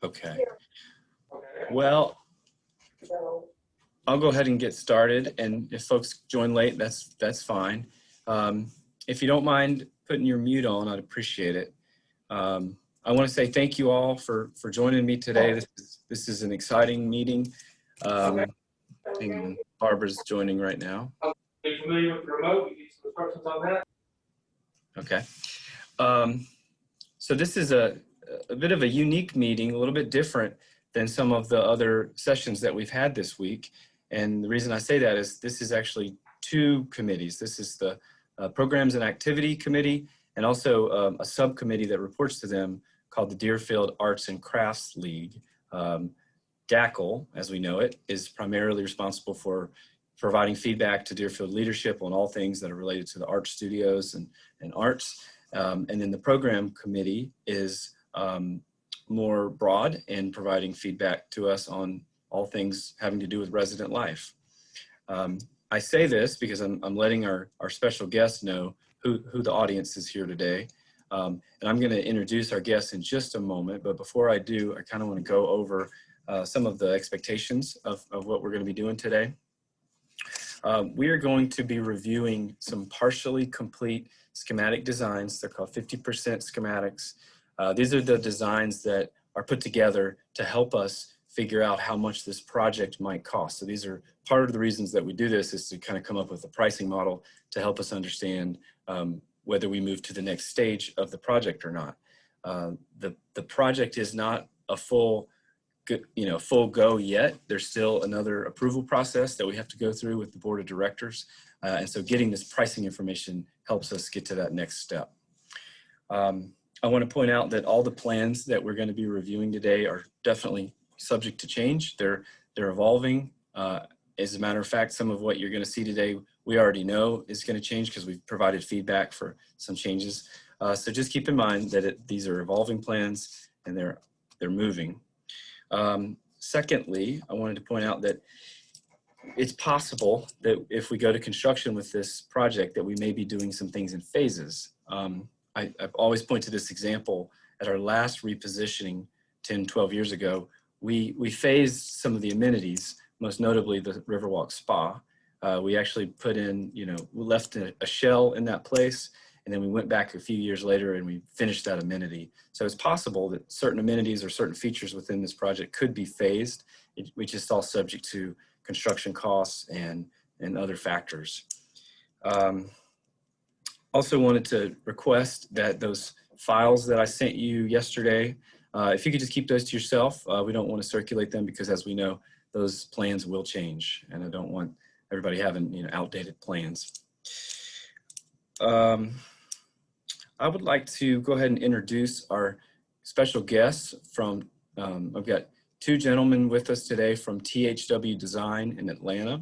Okay. Well, I'll go ahead and get started, and if folks join late, that's fine. If you don't mind putting your mute on, I'd appreciate it. I want to say thank you all for joining me today. This is an exciting meeting. Hang on, Barbara's joining right now. Are you familiar with the remote? You need some instructions on that? Okay. So this is a bit of a unique meeting, a little bit different than some of the other sessions that we've had this week. And the reason I say that is this is actually two committees. This is the Programs and Activity Committee, and also a subcommittee that reports to them called the Deerfield Arts and Crafts League. DACL, as we know it, is primarily responsible for providing feedback to Deerfield leadership on all things that are related to the art studios and arts. And then the program committee is more broad in providing feedback to us on all things having to do with resident life. I say this because I'm letting our special guests know who the audience is here today. And I'm going to introduce our guests in just a moment. But before I do, I kind of want to go over some of the expectations of what we're going to be doing today. We are going to be reviewing some partially complete schematic designs. They're called 50% schematics. These are the designs that are put together to help us figure out how much this project might cost. So these are part of the reasons that we do this, is to kind of come up with a pricing model to help us understand whether we move to the next stage of the project or not. The project is not a full go yet. There's still another approval process that we have to go through with the board of directors. And so getting this pricing information helps us get to that next step. I want to point out that all the plans that we're going to be reviewing today are definitely subject to change. They're evolving. As a matter of fact, some of what you're going to see today, we already know is going to change because we've provided feedback for some changes. So just keep in mind that these are evolving plans and they're moving. Secondly, I wanted to point out that it's possible that if we go to construction with this project that we may be doing some things in phases. I've always pointed to this example. At our last repositioning 10, 12 years ago, we phased some of the amenities, most notably the Riverwalk Spa. We actually put in, we left a shell in that place, and then we went back a few years later and we finished that amenity. So it's possible that certain amenities or certain features within this project could be phased, which is all subject to construction costs and other factors. Also wanted to request that those files that I sent you yesterday, if you could just keep those to yourself. We don't want to circulate them because, as we know, those plans will change, and I don't want everybody having outdated plans. I would like to go ahead and introduce our special guests from, I've got two gentlemen with us today from THW Design in Atlanta.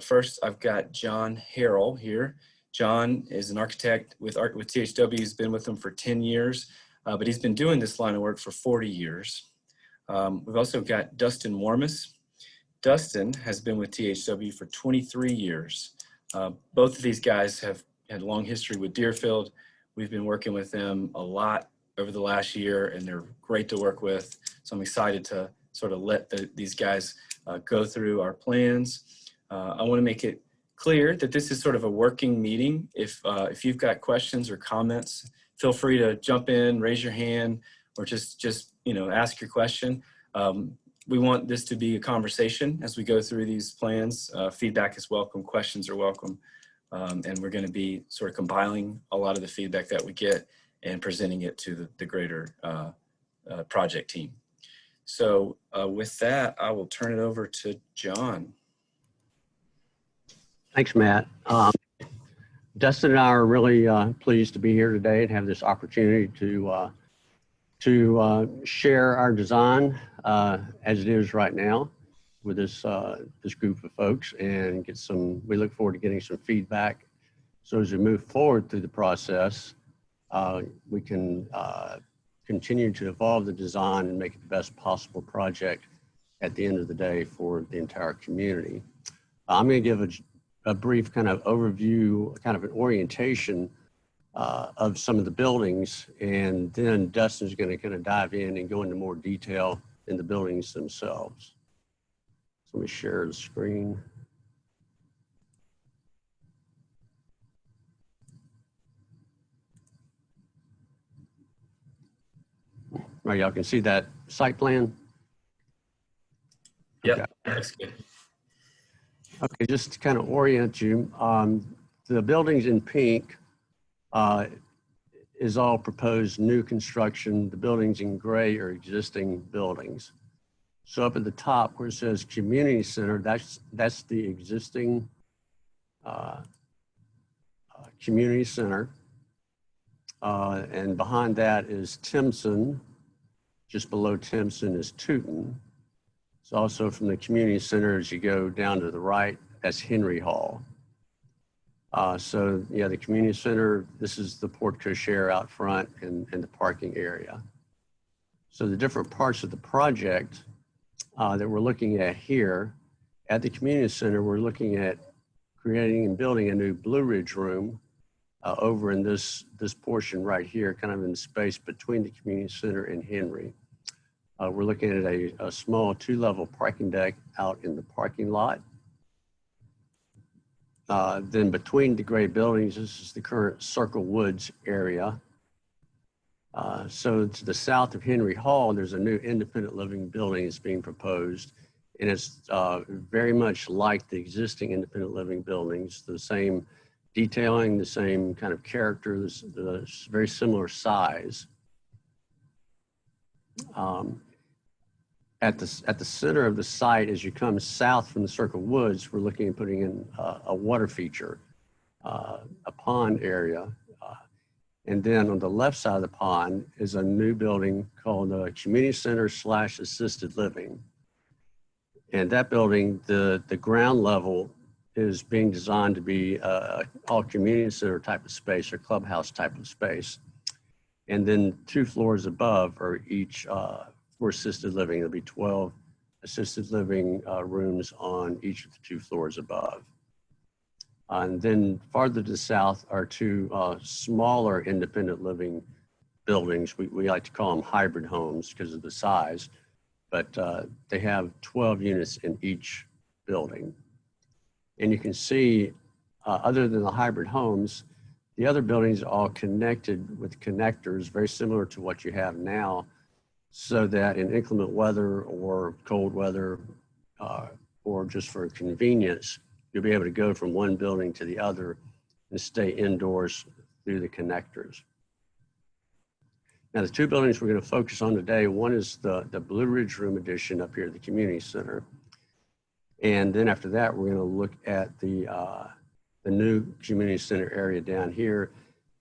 First, I've got John Harrell here. John is an architect with THW. He's been with them for 10 years, but he's been doing this line of work for 40 years. We've also got Dustin Warmus. Dustin has been with THW for 23 years. Both of these guys have had a long history with Deerfield. We've been working with them a lot over the last year, and they're great to work with. So I'm excited to sort of let these guys go through our plans. I want to make it clear that this is sort of a working meeting. If you've got questions or comments, feel free to jump in, raise your hand, or just ask your question. We want this to be a conversation as we go through these plans. Feedback is welcome, questions are welcome, and we're going to be sort of compiling a lot of the feedback that we get and presenting it to the greater project team. So with that, I will turn it over to John. Thanks, Matt. Dustin and I are really pleased to be here today and have this opportunity to share our design as it is right now with this group of folks, and we look forward to getting some feedback. So as we move forward through the process, we can continue to evolve the design and make it the best possible project at the end of the day for the entire community. I'm going to give a brief kind of overview, kind of an orientation of some of the buildings, and then Dustin's going to kind of dive in and go into more detail in the buildings themselves. So let me share the screen. All right, y'all can see that site plan? Yep, Okay. that's good. Okay, just to kind of orient you, the buildings in pink is all proposed new construction. The buildings in gray are existing buildings. So up at the top where it says community center, that's the existing community center. And behind that is Timpson. Just below Timpson is Tooten. It's also from the community center as you go down to the right, that's Henry Hall. So yeah, the community center, this is the porte cochere out front and the parking area. So the different parts of the project that we're looking at here, at the community center, we're looking at creating and building a new Blue Ridge room over in this portion right here, kind of in the space between the community center and Henry. We're looking at a small 2-level parking deck out in the parking lot. Then between the gray buildings, this is the current Circle Woods area. So to the south of Henry Hall, there's a new independent living building that's being proposed. And it's very much like the existing independent living buildings, the same detailing, the same kind of character, the very similar size. At the center of the site, as you come south from the Circle Woods, we're looking at putting in a water feature, a pond area. And then on the left side of the pond is a new building called the Community Center / Assisted Living. And that building, the ground level is being designed to be all community center type of space or clubhouse type of space. And then 2 floors above are each for assisted living. There'll be 12 assisted living rooms on each of the 2 floors above. And then farther to the south are 2 smaller independent living buildings. We like to call them hybrid homes because of the size, but they have 12 units in each building. And you can see, other than the hybrid homes, the other buildings are all connected with connectors, very similar to what you have now, so that in inclement weather or cold weather, or just for convenience, you'll be able to go from one building to the other and stay indoors through the connectors. Now, the 2 buildings we're going to focus on today, one is the Blue Ridge Room addition up here at the community center. And then after that, we're going to look at the new community center area down here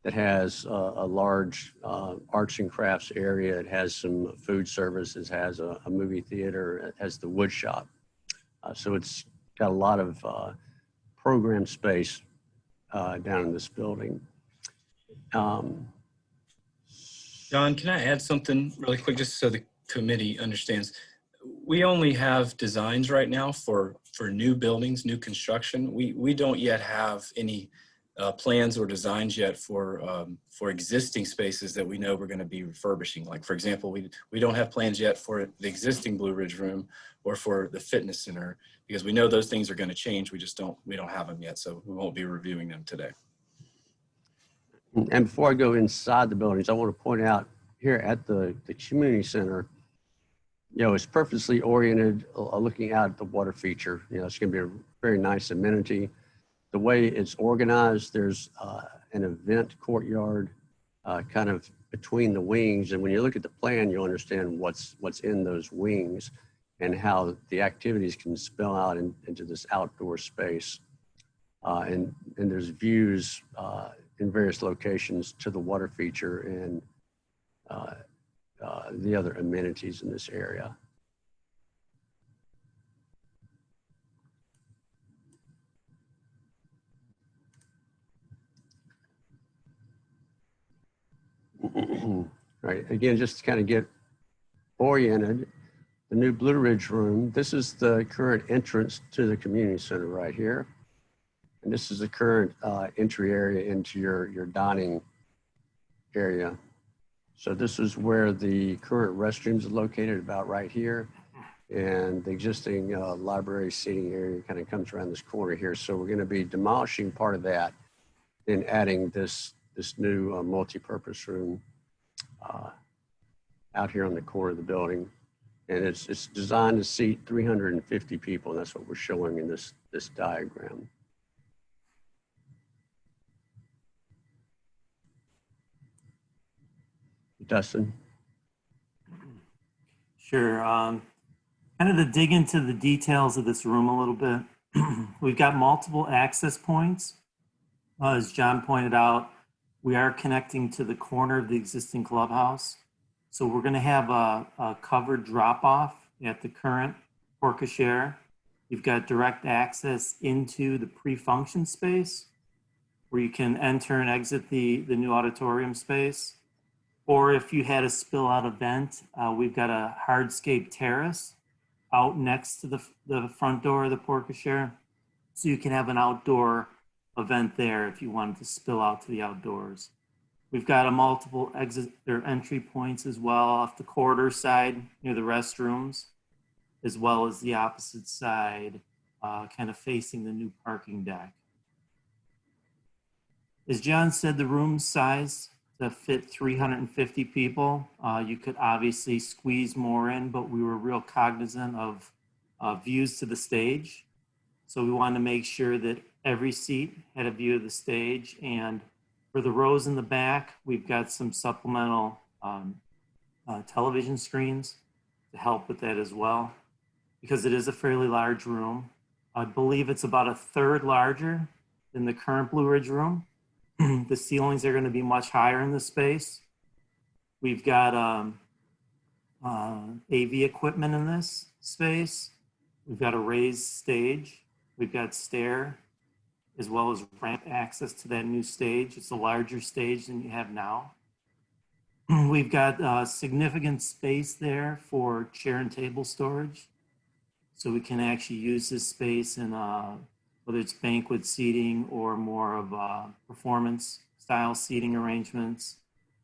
that has a large arts and crafts area. It has some food services, has a movie theater, it has the wood shop. So it's got a lot of program space down in this building. John, can I add something really quick just so the committee understands? We only have designs right now for new buildings, new construction. We don't yet have any plans or designs yet for existing spaces that we know we're going to be refurbishing. Like, for example, we don't have plans yet for the existing Blue Ridge room or for the fitness center, because we know those things are going to change. We don't have them yet, so we won't be reviewing them today. And before I go inside the buildings, I want to point out here at the community center, you know, it's purposely oriented, looking out at the water feature. You know, it's going to be a very nice amenity. The way it's organized, there's an event courtyard kind of between the wings. And when you look at the plan, you'll understand what's in those wings and how the activities can spill out into this outdoor space. And there's views in various locations to the water feature and the other amenities in this area. Right, again, just to kind of get oriented, the new Blue Ridge room, this is the current entrance to the community center right here. And this is the current entry area into your dining area. So this is where the current restrooms are located, about right here. And the existing library seating area kind of comes around this corner here. So we're going to be demolishing part of that and adding this new multi-purpose room out here on the corner of the building. And it's designed to seat 350 people. And that's what we're showing in this diagram. Dustin? Sure. Kind of to dig into the details of this room a little bit, we've got multiple access points. As John pointed out, we are connecting to the corner of the existing clubhouse. So we're going to have a covered drop-off at the current porte cochere. You've got direct access into the pre-function space where you can enter and exit the new auditorium space. Or if you had a spill out event, we've got a hardscape terrace out next to the front door of the porte cochere. So you can have an outdoor event there if you wanted to spill out to the outdoors. We've got a multiple exit or entry points as well off the corridor side near the restrooms, as well as the opposite side, kind of facing the new parking deck. As John said, the room size to fit 350 people. You could obviously squeeze more in, but we were real cognizant of views to the stage. So we wanted to make sure that every seat had a view of the stage. And for the rows in the back, we've got some supplemental television screens to help with that as well, because it is a fairly large room. I believe it's about a third larger than the current Blue Ridge room. The ceilings are going to be much higher in this space. We've got AV equipment in this space. We've got a raised stage. We've got stair, as well as ramp access to that new stage. It's a larger stage than you have now. We've got significant space there for chair and table storage. So we can actually use this space in whether it's banquet seating or more of performance style seating arrangements.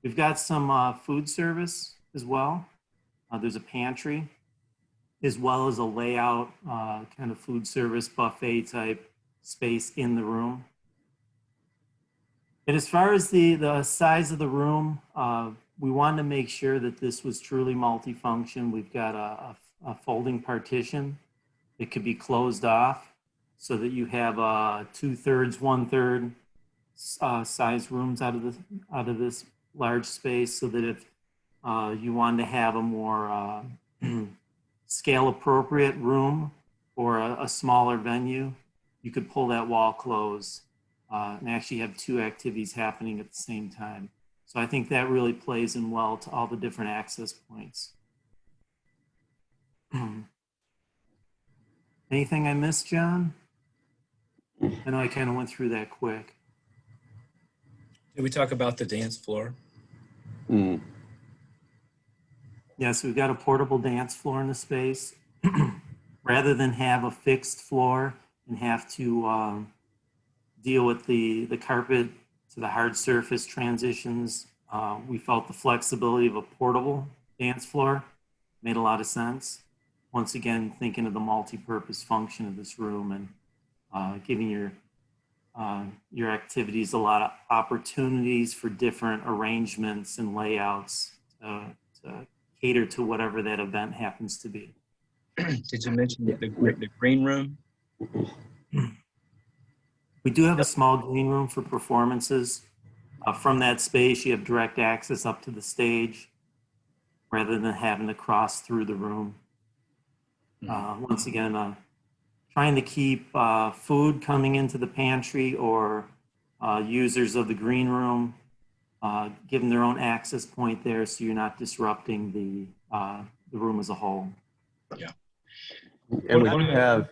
We've got some food service as well. There's a pantry, as well as a layout kind of food service buffet type space in the room. And as far as the size of the room, we wanted to make sure that this was truly multifunction. We've got a folding partition. It could be closed off so that you have 2/3, 1/3 size rooms out of this large space, so that if you wanted to have a more scale appropriate room or a smaller venue, you could pull that wall closed and actually have two activities happening at the same time. So I think that really plays in well to all the different access points. Anything I missed, John? I know I kind of went through that quick. Did we talk about the dance floor? Yeah, so we've got a portable dance floor in the space. Rather than have a fixed floor and have to deal with the carpet to the hard surface transitions, we felt the flexibility of a portable dance floor made a lot of sense. Once again, thinking of the multi-purpose function of this room and giving your activities a lot of opportunities for different arrangements and layouts to cater to whatever that event happens to be. Did you mention the green room? We do have a small green room for performances. From that space, you have direct access up to the stage rather than having to cross through the room. Once again, trying to keep food coming into the pantry or users of the green room, give them their own access point there so you're not disrupting the room as a whole. Yeah. And we do have,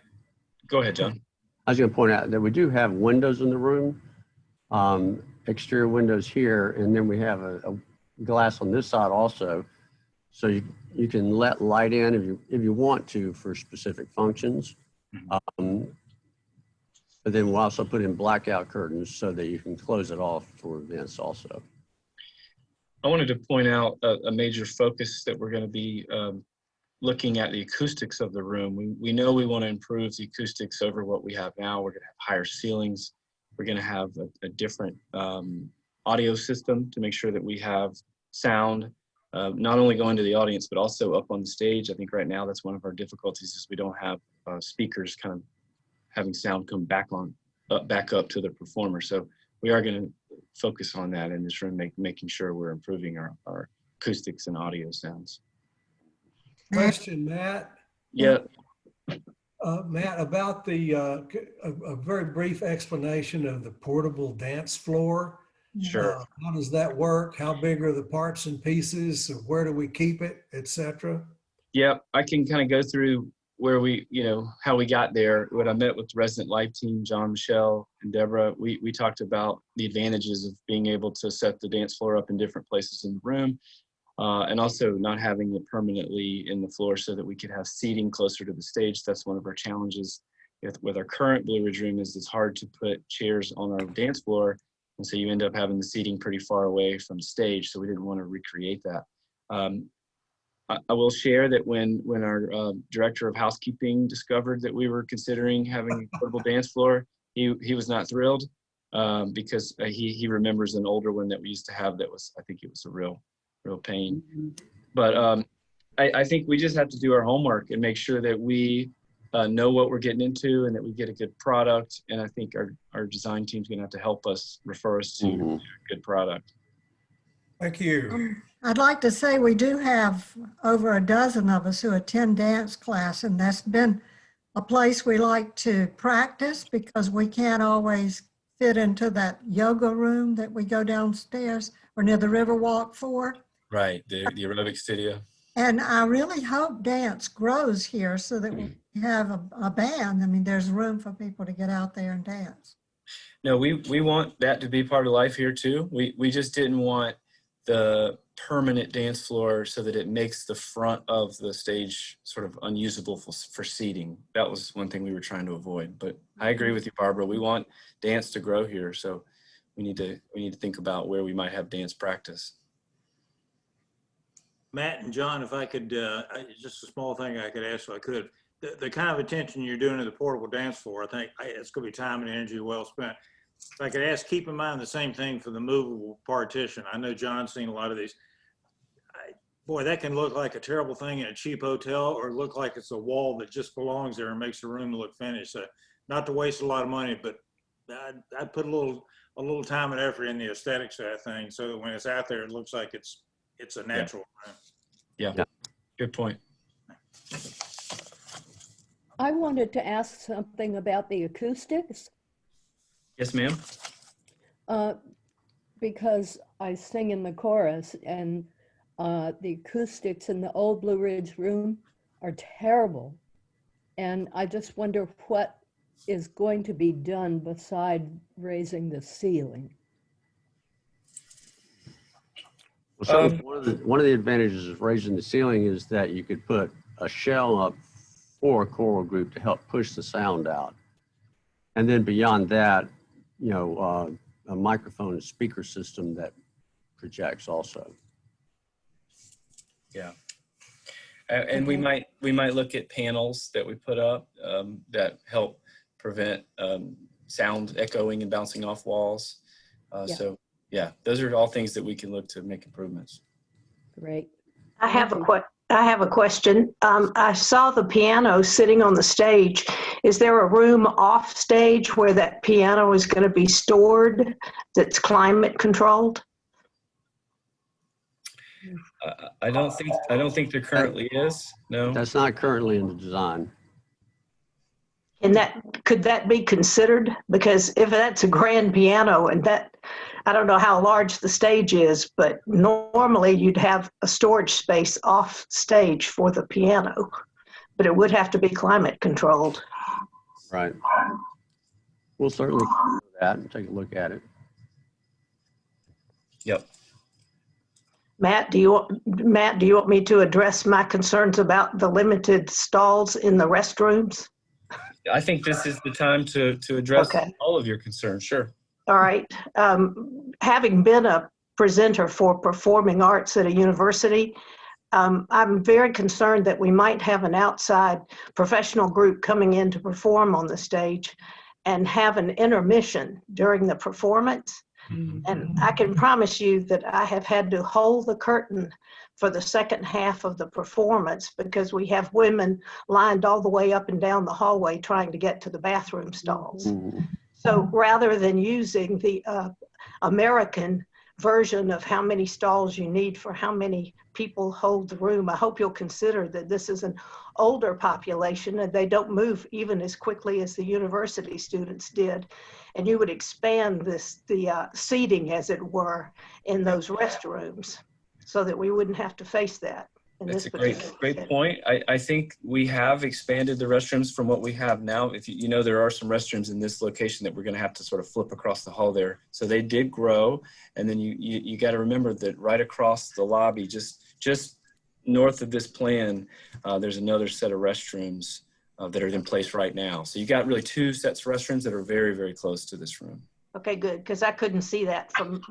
go ahead, John. I was going to point out that we do have windows in the room, exterior windows here, and then we have a glass on this side also. So you can let light in if you want to for specific functions. But then we'll also put in blackout curtains so that you can close it off for events also. I wanted to point out a major focus that we're going to be looking at the acoustics of the room. We know we want to improve the acoustics over what we have now. We're going to have higher ceilings. We're going to have a different audio system to make sure that we have sound not only going to the audience, but also up on the stage. I think right now that's one of our difficulties is we don't have speakers kind of having sound come back up to the performer. So we are going to focus on that in this room, making sure we're improving our acoustics and audio sounds. Question, Matt. Yeah. Matt, about the a very brief explanation of the portable dance floor. Sure. How does that work? How big are the parts and pieces? Where do we keep it, etc.? Yeah, I can kind of go through where how we got there. When I met with the resident life team, John, Michelle, and Deborah, we talked about the advantages of being able to set the dance floor up in different places in the room, and also not having it permanently in the floor so that we could have seating closer to the stage. That's one of our challenges with our current Blue Ridge room is it's hard to put chairs on our dance floor. And so you end up having the seating pretty far away from the stage. So we didn't want to recreate that. I will share that when our director of housekeeping discovered that we were considering having a portable dance floor, he was not thrilled because he remembers an older one that we used to have that was, I think it was a real pain. But I think we just have to do our homework and make sure that we know what we're getting into and that we get a good product. And I think our design team's gonna have to help us, refer us to a good product. Thank you. I'd like to say we do have over a dozen of us who attend dance class, and that's been a place we like to practice because we can't always fit into that yoga room that we go downstairs or near the Riverwalk for. Right, the aerobic studio. And I really hope dance grows here so that we have a band. I mean, there's room for people to get out there and dance. No, we want that to be part of life here too. We just didn't want the permanent dance floor so that it makes the front of the stage sort of unusable for seating. That was one thing we were trying to avoid. But I agree with you, Barbara. We want dance to grow here, so we need to think about where we might have dance practice. Matt and John, if I could, just a small thing I could ask if I could. The kind of attention you're doing to the portable dance floor, I think it's going to be time and energy well spent. If I could ask, keep in mind the same thing for the movable partition. I know John's seen a lot of these. Boy, that can look like a terrible thing in a cheap hotel or look like it's a wall that just belongs there and makes the room look finished. So not to waste a lot of money, but I'd put a little time and effort in the aesthetics of that thing so that when it's out there, it looks like it's a natural room. Yeah, good point. I wanted to ask something about the acoustics. Yes, ma'am. Because I sing in the chorus and the acoustics in the old Blue Ridge room are terrible. And I just wonder what is going to be done beside raising the ceiling. Well, so one of the advantages of raising the ceiling is that you could put a shell up for a choral group to help push the sound out. And then beyond that, a microphone and speaker system that projects also. Yeah. And we might look at panels that we put up that help prevent sound echoing and bouncing off walls. So yeah, those are all things that we can look to make improvements. Great. I have a question. I saw the piano sitting on the stage. Is there a room off stage where that piano is going to be stored that's climate controlled? I don't think there currently is. No. That's not currently in the design. And could that be considered? Because if that's a grand piano and that, I don't know how large the stage is, but normally you'd have a storage space off stage for the piano, but it would have to be climate controlled. Right. We'll certainly consider that and take a look at it. Yep. Matt, do you want me to address my concerns about the limited stalls in the restrooms? I think this is the time to address all of your concerns. Sure. All right. Having been a presenter for performing arts at a university. I'm very concerned that we might have an outside professional group coming in to perform on the stage and have an intermission during the performance. And I can promise you that I have had to hold the curtain for the second half of the performance because we have women lined all the way up and down the hallway trying to get to the bathroom stalls. So rather than using the American version of how many stalls you need for how many people hold the room, I hope you'll consider that this is an older population and they don't move even as quickly as the university students did. And you would expand the seating, as it were, in those restrooms so that we wouldn't have to face that. That's a great point. I think we have expanded the restrooms from what we have now. If you know, there are some restrooms in this location that we're going to have to sort of flip across the hall there. So they did grow. And then you got to remember that right across the lobby, just north of this plan, there's another set of restrooms that are in place right now. So you got really two sets of restrooms that are very, very close to this room. Okay, good, because I couldn't see that from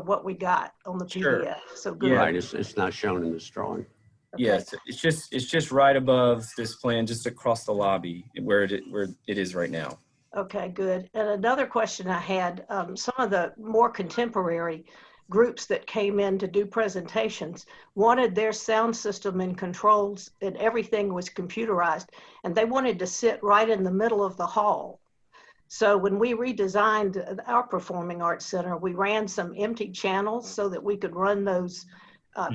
what we got on the PDF. Sure. So good. Yeah. Right, it's not shown in this drawing. Okay. Yes, it's just right above this plan, just across the lobby where it is right now. Okay, good. And another question I had, some of the more contemporary groups that came in to do presentations wanted their sound system and controls and everything was computerized, and they wanted to sit right in the middle of the hall. So when we redesigned our Performing Arts Center, we ran some empty channels so that we could run those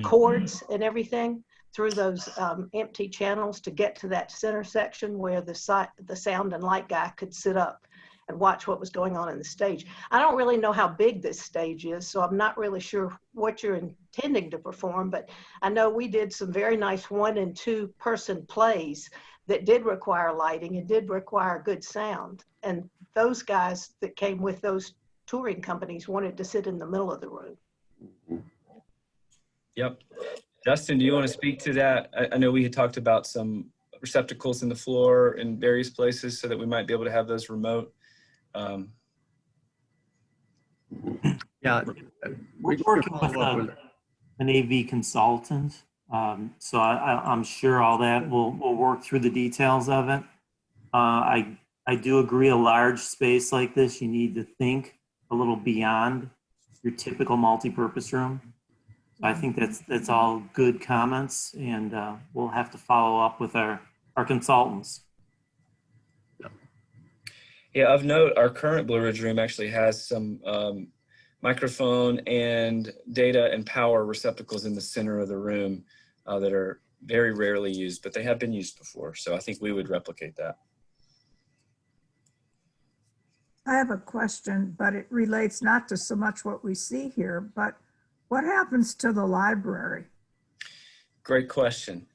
cords and everything through those empty channels to get to that center section where the sound and light guy could sit up and watch what was going on in the stage. I don't really know how big this stage is, so I'm not really sure what you're intending to perform, but I know we did some very nice 1- and 2-person plays that did require lighting and did require good sound. And those guys that came with those touring companies wanted to sit in the middle of the room. Yep. Dustin, do you want to speak to that? I know we had talked about some receptacles in the floor in various places so that we might be able to have those remote. Yeah. We're working with an AV consultant. So I'm sure all that we'll work through the details of it. I do agree, a large space like this, you need to think a little beyond your typical multi-purpose room. I think that's all good comments, and we'll have to follow up with our consultants. Yeah, of note, our current Blue Ridge room actually has some microphone and data and power receptacles in the center of the room that are very rarely used, but they have been used before. So I think we would replicate that. I have a question, but it relates not to so much what we see here, but what happens to the library? Great question.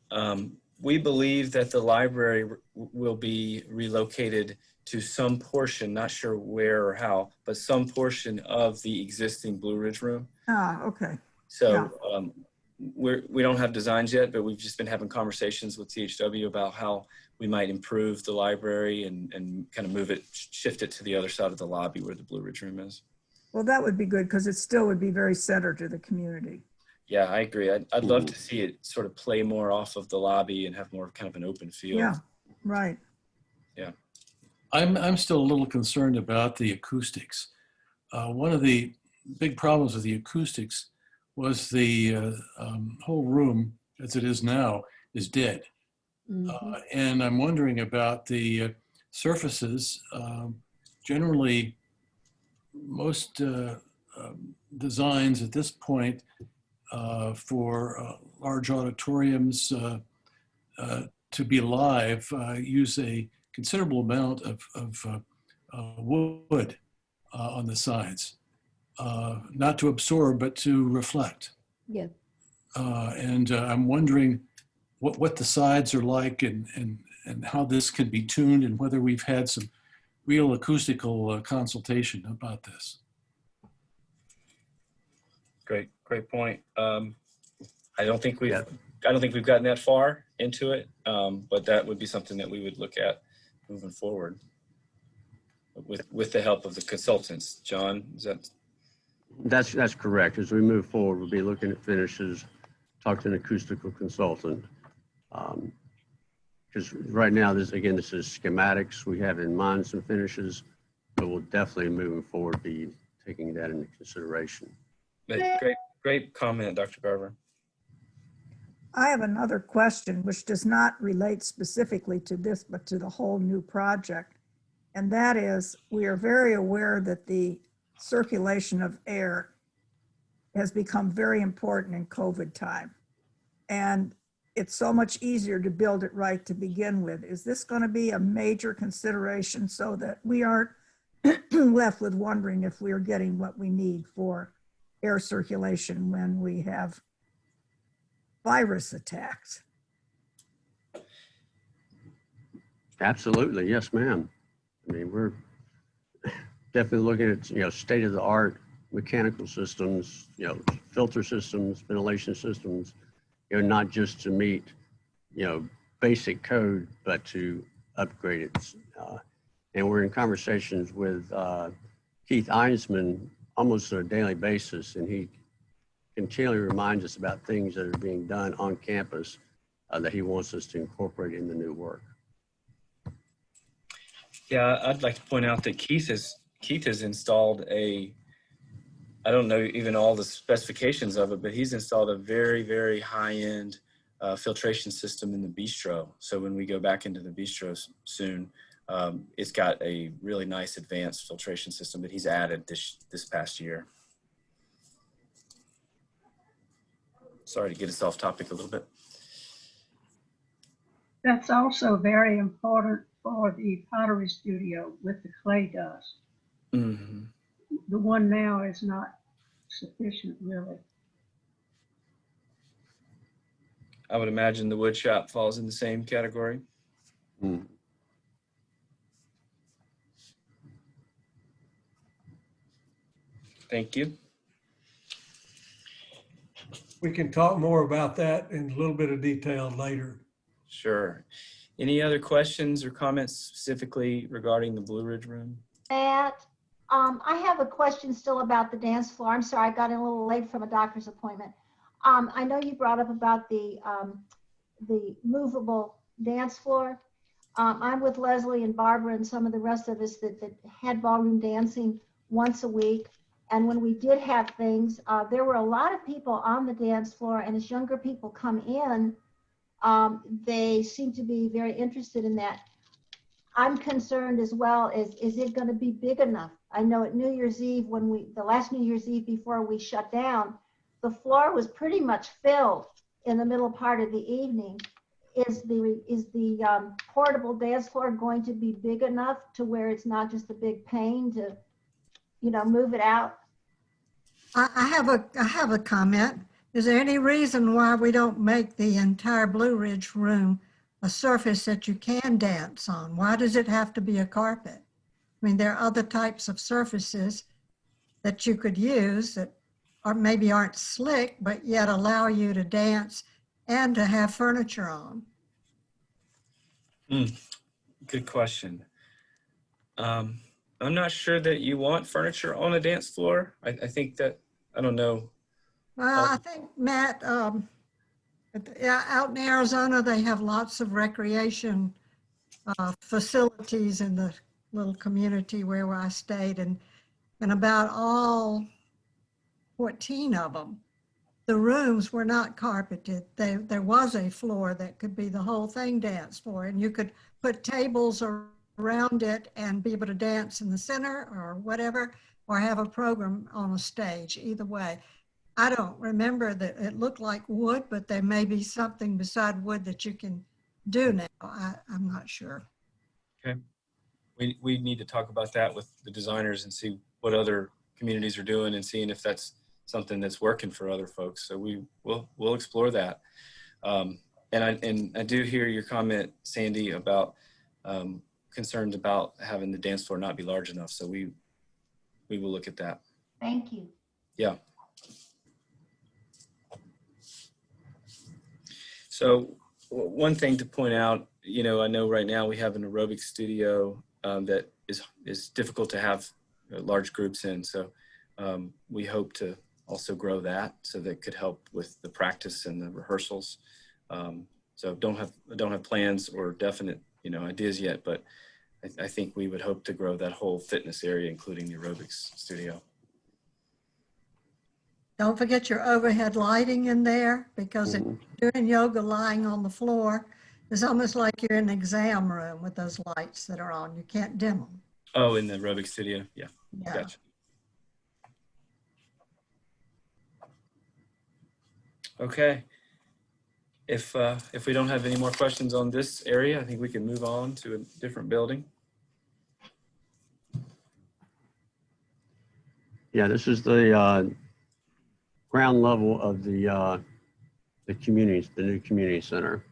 We believe that the library will be relocated to some portion, not sure where or how, but some portion of the existing Blue Ridge room. Ah, okay. So we don't have designs yet, but we've just been having conversations with THW about how we might improve the library and kind of move it, shift it to the other side of the lobby where the Blue Ridge room is. Well, that would be good because it still would be very centered to the community. Yeah, I agree. I'd love to see it sort of play more off of the lobby and have more kind of an open field. Yeah, right. Yeah. I'm still a little concerned about the acoustics. One of the big problems with the acoustics was the whole room, as it is now, is dead. And I'm wondering about the surfaces. Generally, most designs at this point for large auditoriums to be live use a considerable amount of wood on the sides, not to absorb, but to reflect. Yeah. And I'm wondering what the sides are like and how this can be tuned and whether we've had some real acoustical consultation about this. Great point. I don't think we've gotten that far into it, but that would be something that we would look at moving forward with the help of the consultants. John, is that? That's correct. As we move forward, we'll be looking at finishes, talk to an acoustical consultant. Because right now, this is schematics. We have in mind some finishes, but we'll definitely moving forward be taking that into consideration. Great comment, Dr. Garver. I have another question, which does not relate specifically to this, but to the whole new project. And that is, we are very aware that the circulation of air has become very important in COVID time. And it's so much easier to build it right to begin with. Is this going to be a major consideration so that we aren't left with wondering if we are getting what we need for air circulation when we have virus attacks? Absolutely, yes, ma'am. I mean, we're definitely looking at, state of the art mechanical systems, filter systems, ventilation systems, not just to meet, basic code, but to upgrade it. And we're in conversations with Keith Einsman almost on a daily basis, and he continually reminds us about things that are being done on campus that he wants us to incorporate in the new work. Yeah, I'd like to point out that Keith has installed I don't know even all the specifications of it, but he's installed a very, very high-end filtration system in the bistro. So when we go back into the bistro soon, it's got a really nice advanced filtration system that he's added this past year. Sorry to get us off topic a little bit. That's also very important for the pottery studio with the clay dust. Mm-hmm. The one now is not sufficient, really. I would imagine the wood shop falls in the same category. Mm. Thank you. We can talk more about that in a little bit of detail later. Sure. Any other questions or comments specifically regarding the Blue Ridge room? Matt, I have a question still about the dance floor. I'm sorry, I got in a little late from a doctor's appointment. I know you brought up about the movable dance floor. I'm with Leslie and Barbara and some of the rest of us that had ballroom dancing once a week. And when we did have things, there were a lot of people on the dance floor, and as younger people come in, they seem to be very interested in that. I'm concerned as well, is it going to be big enough? I know at New Year's Eve, the last New Year's Eve before we shut down, the floor was pretty much filled in the middle part of the evening. Is the portable dance floor going to be big enough to where it's not just a big pain to, move it out? I have a comment. Is there any reason why we don't make the entire Blue Ridge room a surface that you can dance on? Why does it have to be a carpet? I mean, there are other types of surfaces that you could use that maybe aren't slick, but yet allow you to dance and to have furniture on. Good question. I'm not sure that you want furniture on a dance floor. I think that, I don't know. Well, I think, Matt, out in Arizona, they have lots of recreation facilities in the little community where I stayed, and about all 14 of them, the rooms were not carpeted. There was a floor that could be the whole thing dance floor, and you could put tables around it and be able to dance in the center or whatever, or have a program on a stage, either way. I don't remember that it looked like wood, but there may be something beside wood that you can do now. I'm not sure. Okay. We need to talk about that with the designers and see what other communities are doing and seeing if that's something that's working for other folks. So we'll explore that. And I do hear your comment, Sandy, about concerned about having the dance floor not be large enough. So we will look at that. Thank you. Yeah. So one thing to point out, I know right now we have an aerobic studio that is difficult to have large groups in. So we hope to also grow that so that could help with the practice and the rehearsals. So don't have plans or definite, ideas yet, but I think we would hope to grow that whole fitness area, including the aerobics studio. Don't forget your overhead lighting in there, because if you're doing yoga lying on the floor, it's almost like you're in an exam room with those lights that are on. You can't dim them. Oh, in the aerobics studio? Yeah, Yeah. gotcha. Okay. If we don't have any more questions on this area, I think we can move on to a different building. Yeah, this is the ground level of the community, the new community center,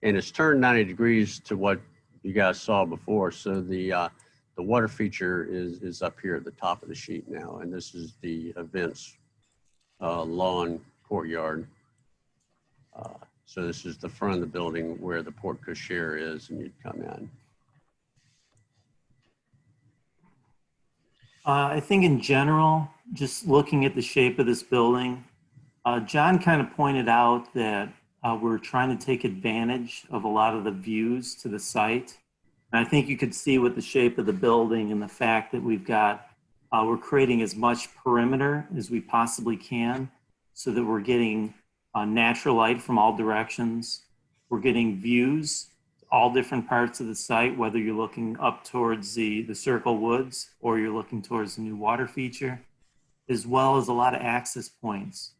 and it's turned 90 degrees to what you guys saw before. So the water feature is up here at the top of the sheet now, and this is the events lawn courtyard. So this is the front of the building where the porte cochere is, and you'd come in. I think in general, just looking at the shape of this building, John kind of pointed out that we're trying to take advantage of a lot of the views to the site. And I think you could see with the shape of the building and the fact that we're creating as much perimeter as we possibly can so that we're getting natural light from all directions. We're getting views all different parts of the site, whether you're looking up towards the Circle Woods or you're looking towards the new water feature, as well as a lot of access points.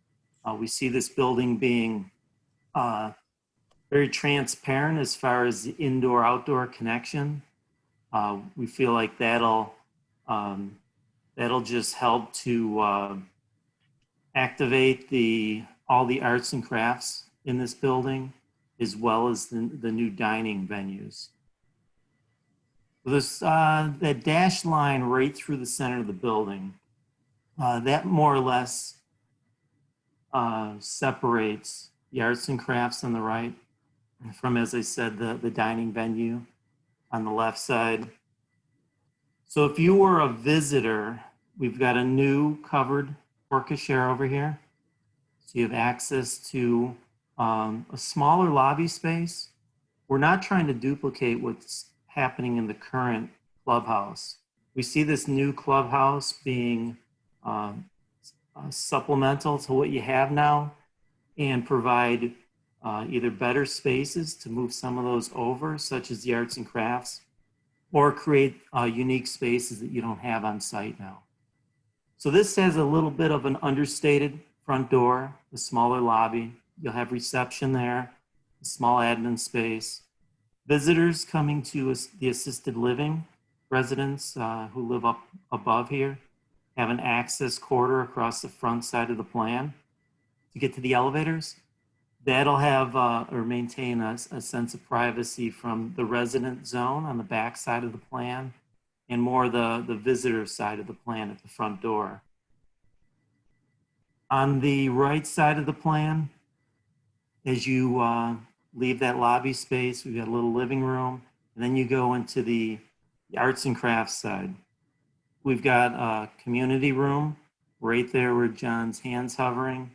We see this building being very transparent as far as the indoor-outdoor connection. We feel like that'll just help to activate all the arts and crafts in this building, as well as the new dining venues. This that dashed line right through the center of the building, that more or less separates the arts and crafts on the right from, as I said, the dining venue on the left side. So if you were a visitor, we've got a new covered porte cochere over here. So you have access to a smaller lobby space. We're not trying to duplicate what's happening in the current clubhouse. We see this new clubhouse being supplemental to what you have now and provide either better spaces to move some of those over, such as the arts and crafts, or create unique spaces that you don't have on site now. So this has a little bit of an understated front door, a smaller lobby. You'll have reception there, a small admin space. Visitors coming to the assisted living residents who live up above here have an access corridor across the front side of the plan to get to the elevators. That'll have or maintain a sense of privacy from the resident zone on the back side of the plan and more the visitor side of the plan at the front door. On the right side of the plan, as you leave that lobby space, we've got a little living room, and then you go into the arts and crafts side. We've got a community room right there where John's hand's hovering.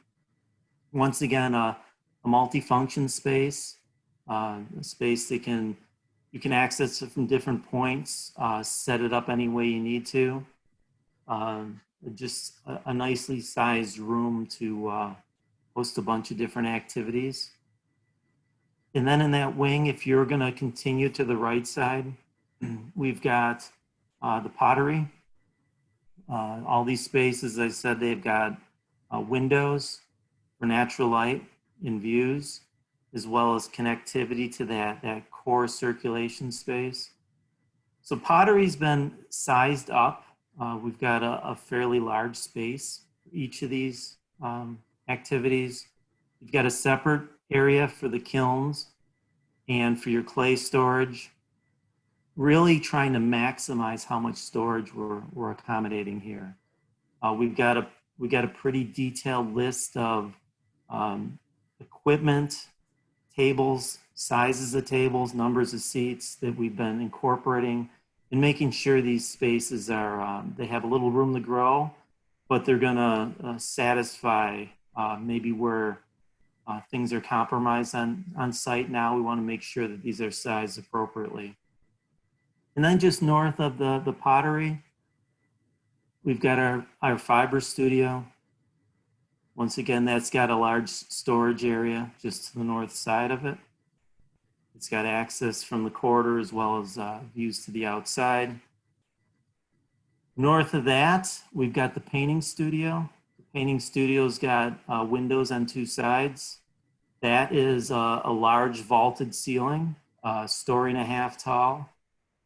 Once again, a multi-function space, a space that you can access it from different points, set it up any way you need to. Just a nicely sized room to host a bunch of different activities. And then in that wing, if you're gonna continue to the right side, we've got the pottery. All these spaces, as I said, they've got windows for natural light and views, as well as connectivity to that core circulation space. So pottery's been sized up. We've got a fairly large space for each of these activities. You've got a separate area for the kilns and for your clay storage. Really trying to maximize how much storage we're accommodating here. We've got a pretty detailed list of equipment, tables, sizes of tables, numbers of seats that we've been incorporating and making sure these spaces are, they have a little room to grow but they're gonna satisfy maybe where things are compromised on site now. We want to make sure that these are sized appropriately. And then just north of the pottery, we've got our fiber studio. Once again, that's got a large storage area just to the north side of it. It's got access from the corridor as well as views to the outside. North of that, we've got the painting studio. The painting studio's got windows on two sides. That is a large vaulted ceiling, story and a half tall.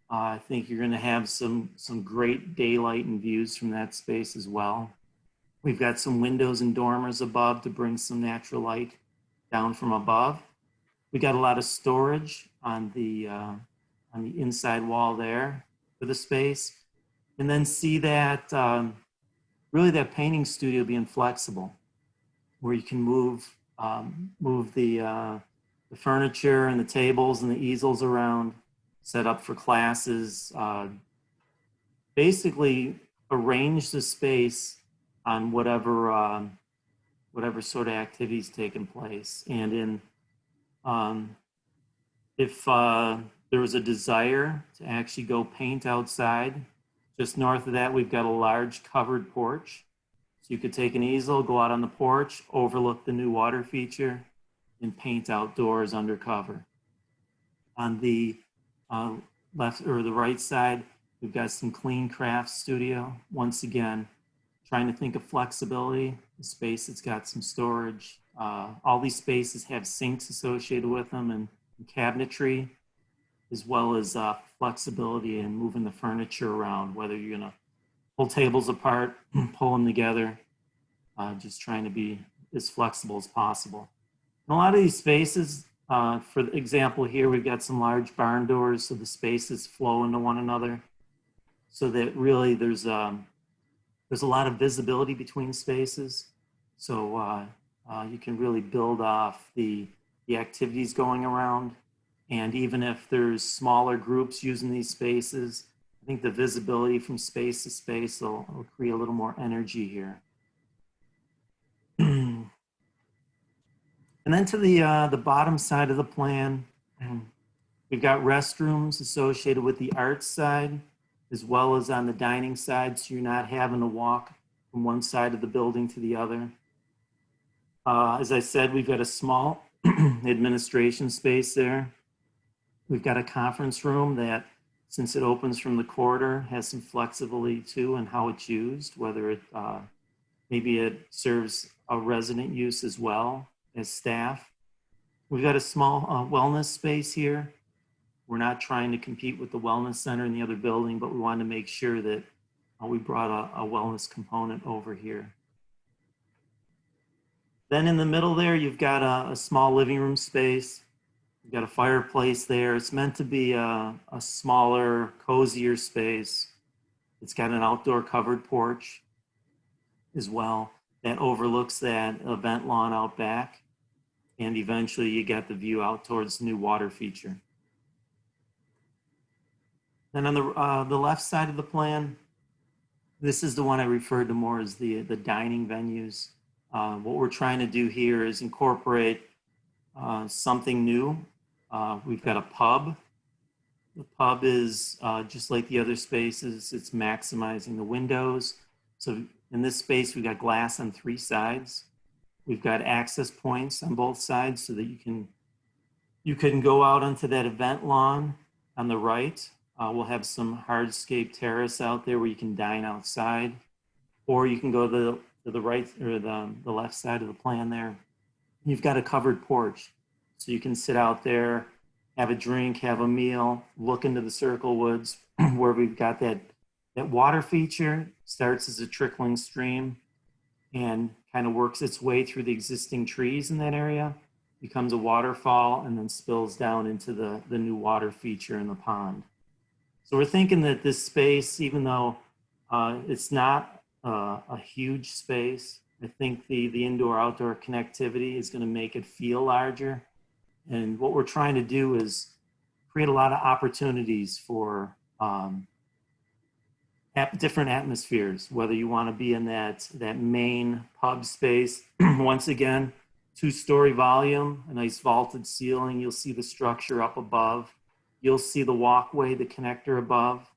I think you're gonna have some great daylight and views from that space as well. We've got some windows and dormers above to bring some natural light down from above. We got a lot of storage on the inside wall there for the space. And then see that, really that painting studio being flexible, where you can move the furniture and the tables and the easels around, set up for classes, basically arrange the space on whatever sort of activities taking place. And in if there was a desire to actually go paint outside, just north of that, we've got a large covered porch. So you could take an easel, go out on the porch, overlook the new water feature, and paint outdoors under cover. On the left or the right side, we've got some clean craft studio. Once again, trying to think of flexibility, the space that's got some storage. All these spaces have sinks associated with them and cabinetry, as well as flexibility in moving the furniture around, whether you're gonna pull tables apart, pull them together, just trying to be as flexible as possible. And a lot of these spaces, for example here, we've got some large barn doors so the spaces flow into one another, so that really there's a lot of visibility between spaces. So you can really build off the activities going around. And even if there's smaller groups using these spaces, I think the visibility from space to space will create a little more energy here. And then to the bottom side of the plan, we've got restrooms associated with the arts side, as well as on the dining side, so you're not having to walk from one side of the building to the other. As I said, we've got a small administration space there. We've got a conference room that, since it opens from the corridor, has some flexibility too in how it's used, whether it maybe it serves a resident use as well as staff. We've got a small wellness space here. We're not trying to compete with the wellness center in the other building, but we wanted to make sure that we brought a wellness component over here. Then in the middle there, you've got a small living room space. You've got a fireplace there. It's meant to be a smaller, cozier space. It's got an outdoor covered porch as well that overlooks that event lawn out back. And eventually you get the view out towards the new water feature. Then on the left side of the plan, this is the one I referred to more as the dining venues. What we're trying to do here is incorporate something new. We've got a pub. The pub is just like the other spaces, it's maximizing the windows. So in this space, we've got glass on three sides. We've got access points on both sides so that you can go out onto that event lawn on the right. We'll have some hardscape terrace out there where you can dine outside, or you can go to the right or the left side of the plan there. You've got a covered porch, so you can sit out there, have a drink, have a meal, look into the Circle Woods where we've got that water feature. Starts as a trickling stream and kind of works its way through the existing trees in that area, becomes a waterfall, and then spills down into the new water feature in the pond. So we're thinking that this space, even though it's not a huge space, I think the indoor-outdoor connectivity is going to make it feel larger. And what we're trying to do is create a lot of opportunities for different atmospheres, whether you want to be in that main pub space. Once again, 2-story volume, a nice vaulted ceiling. You'll see the structure up above. You'll see the walkway, the connector above.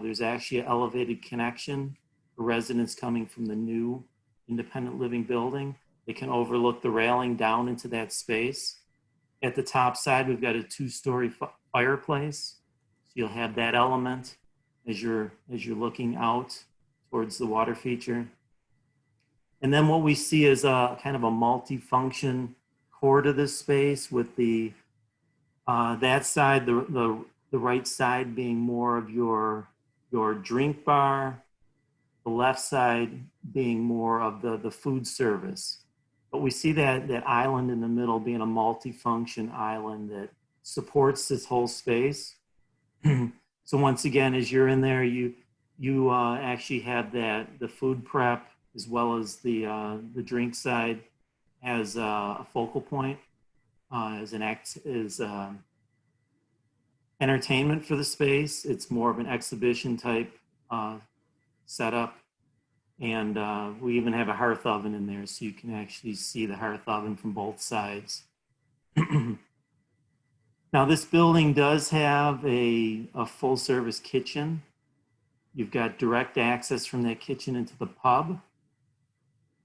There's actually an elevated connection for residents coming from the new independent living building. They can overlook the railing down into that space. At the top side, we've got a 2-story fireplace. So you'll have that element as you're looking out towards the water feature. And then what we see is a kind of a multi-function core to this space, with the that side, the right side being more of your drink bar, the left side being more of the food service. But we see that island in the middle being a multi-function island that supports this whole space. So once again, as you're in there, you actually have the food prep as well as the drink side as a focal point, as entertainment for the space. It's more of an exhibition type setup. And we even have a hearth oven in there, so you can actually see the hearth oven from both sides. Now, this building does have a full service kitchen. You've got direct access from that kitchen into the pub.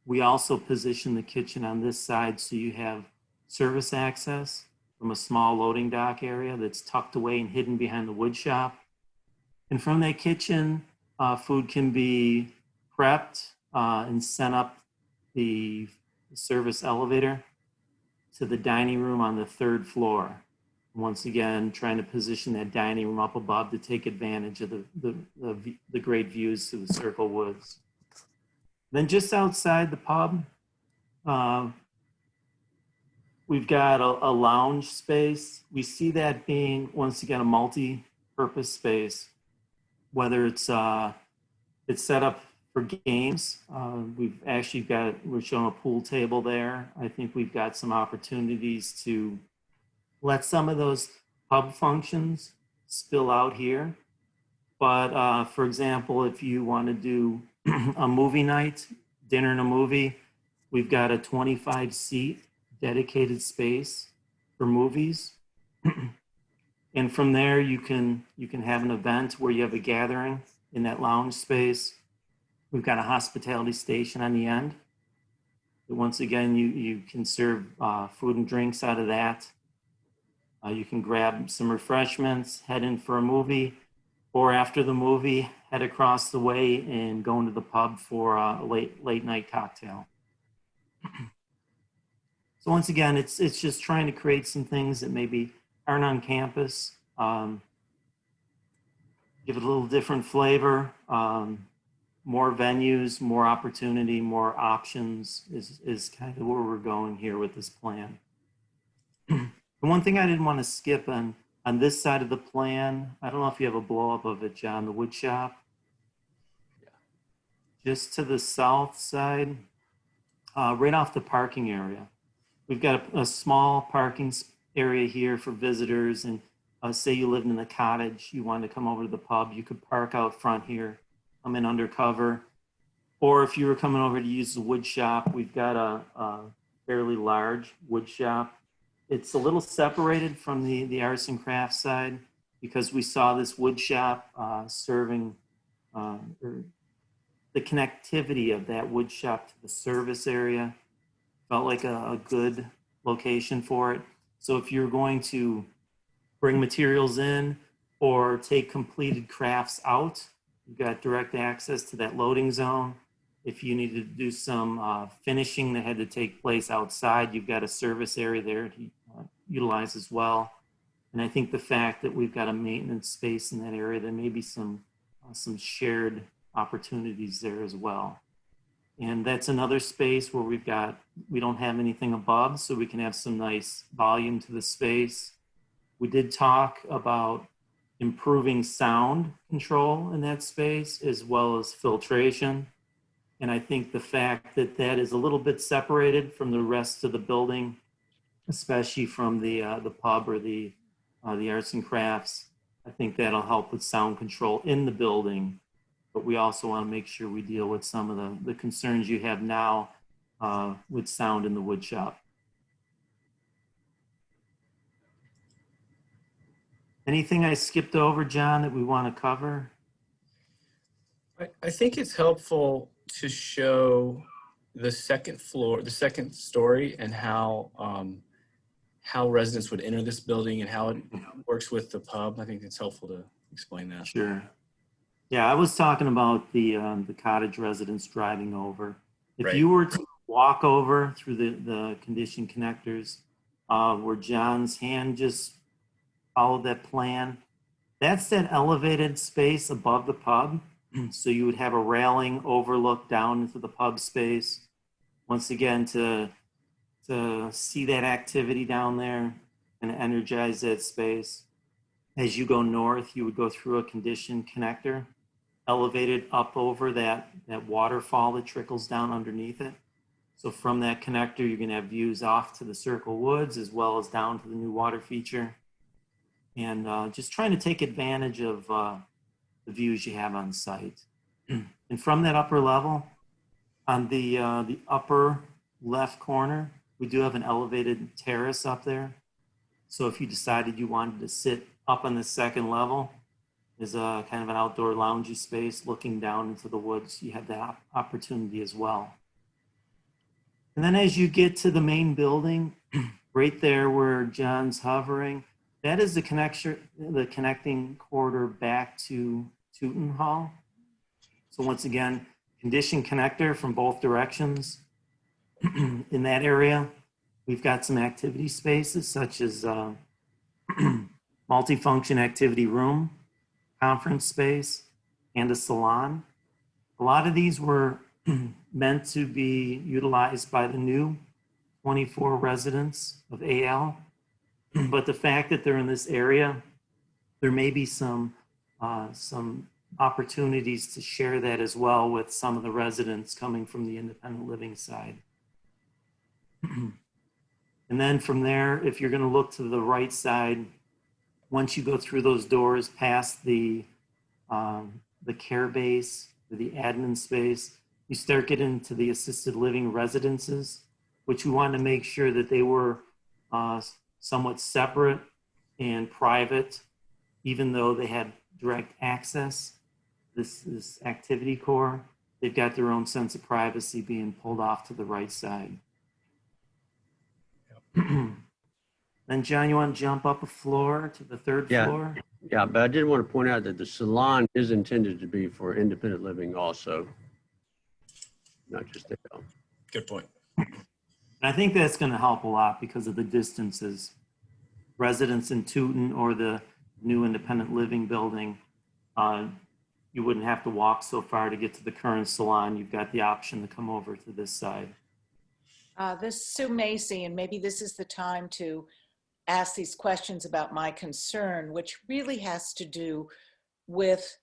We also position the kitchen on this side so you have service access from a small loading dock area that's tucked away and hidden behind the wood shop. And from that kitchen, food can be prepped and sent up the service elevator to the dining room on the 3rd floor. Once again, trying to position that dining room up above to take advantage of the great views to the Circle Woods. Then just outside the pub, we've got a lounge space. We see that being, once again, a multi-purpose space, whether it's set up for games. We're showing a pool table there. I think we've got some opportunities to let some of those pub functions spill out here. But for example, if you want to do a movie night, dinner and a movie, we've got a 25-seat dedicated space for movies. And from there, you can have an event where you have a gathering in that lounge space. We've got a hospitality station on the end. Once again, you can serve food and drinks out of that. You can grab some refreshments, head in for a movie, or after the movie, head across the way and go into the pub for a late night cocktail. So once again, it's just trying to create some things that maybe aren't on campus, give it a little different flavor, more venues, more opportunity, more options is kind of where we're going here with this plan. The one thing I didn't want to skip on this side of the plan, I don't know if you have a blow up of it, John, the wood shop. Yeah. Just to the south side, right off the parking area. We've got a small parking area here for visitors, and say you lived in the cottage, you wanted to come over to the pub, you could park out front here, come in undercover. Or if you were coming over to use the wood shop, we've got a fairly large wood shop. It's a little separated from the arts and crafts side because we saw this wood shop serving or the connectivity of that wood shop to the service area felt like a good location for it. So if you're going to bring materials in or take completed crafts out, you've got direct access to that loading zone. If you needed to do some finishing that had to take place outside, you've got a service area there to utilize as well. And I think the fact that we've got a maintenance space in that area, there may be some shared opportunities there as well. And that's another space where we don't have anything above, so we can have some nice volume to the space. We did talk about improving sound control in that space as well as filtration. And I think the fact that that is a little bit separated from the rest of the building, especially from the pub or the arts and crafts, I think that'll help with sound control in the building, but we also want to make sure we deal with some of the concerns you have now with sound in the wood shop. Anything I skipped over, John, that we want to cover? I think it's helpful to show the second floor, the second story, and how residents would enter this building and how it works with the pub. I think it's helpful to explain that. Sure. Yeah, I was talking about the cottage residents driving over. If Right. you were to walk over through the condition connectors, where John's hand just followed that plan, that's that elevated space above the pub. So you would have a railing overlook down into the pub space. Once again, to see that activity down there and energize that space. As you go north, you would go through a condition connector, elevated up over that waterfall that trickles down underneath it. So from that connector, you're going to have views off to the Circle Woods as well as down to the new water feature. And just trying to take advantage of the views you have on site. And from that upper level, on the upper left corner, we do have an elevated terrace up there. So if you decided you wanted to sit up on the second level, there's a kind of an outdoor loungy space looking down into the woods. You have that opportunity as well. And then as you get to the main building, right there where John's hovering, that is the connecting corridor back to Tooten Hall. So once again, condition connector from both directions. In that area, we've got some activity spaces such as multifunction activity room, conference space, and a salon. A lot of these were meant to be utilized by the new 24 residents of AL. But the fact that they're in this area, there may be some opportunities to share that as well with some of the residents coming from the independent living side. And then from there, if you're going to look to the right side, once you go through those doors past the care base, the admin space, you start getting into the assisted living residences, which we wanted to make sure that they were somewhat separate and private, even though they had direct access. This activity core, they've got their own sense of privacy being pulled off to the right side. Then John, you want to jump up a floor to the third floor? Yeah, but I did want to point out that the salon is intended to be for independent living also, not just AL. Good point. And I think that's going to help a lot because of the distances. Residents in Tooten or the new independent living building, you wouldn't have to walk so far to get to the current salon. You've got the option to come over to this side. This is Sue Macy, and maybe this is the time to ask these questions about my concern, which really has to do with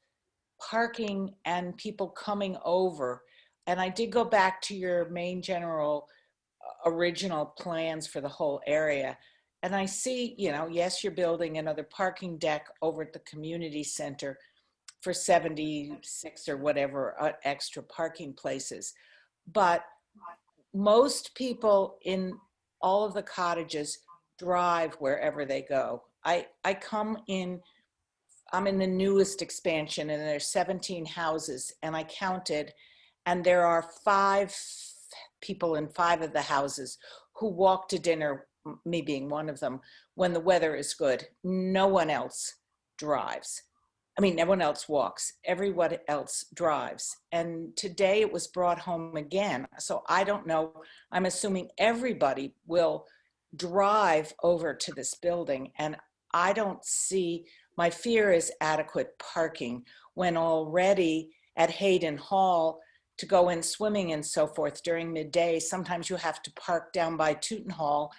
parking and people coming over. And I did go back to your main general original plans for the whole area. And I see, you know, yes, you're building another parking deck over at the community center for 76 or whatever extra parking places. But most people in all of the cottages drive wherever they go. I'm in the newest expansion and there's 17 houses and I counted and there are 5 people in 5 of the houses who walk to dinner, me being one of them, when the weather is good. No one else drives. I mean, no one else walks, everyone else drives. And today it was brought home again. So I don't know, I'm assuming everybody will drive over to this building. And I don't see, my fear is adequate parking when already at Hayden Hall to go in swimming and so forth during midday, sometimes you have to park down by Tooten Hall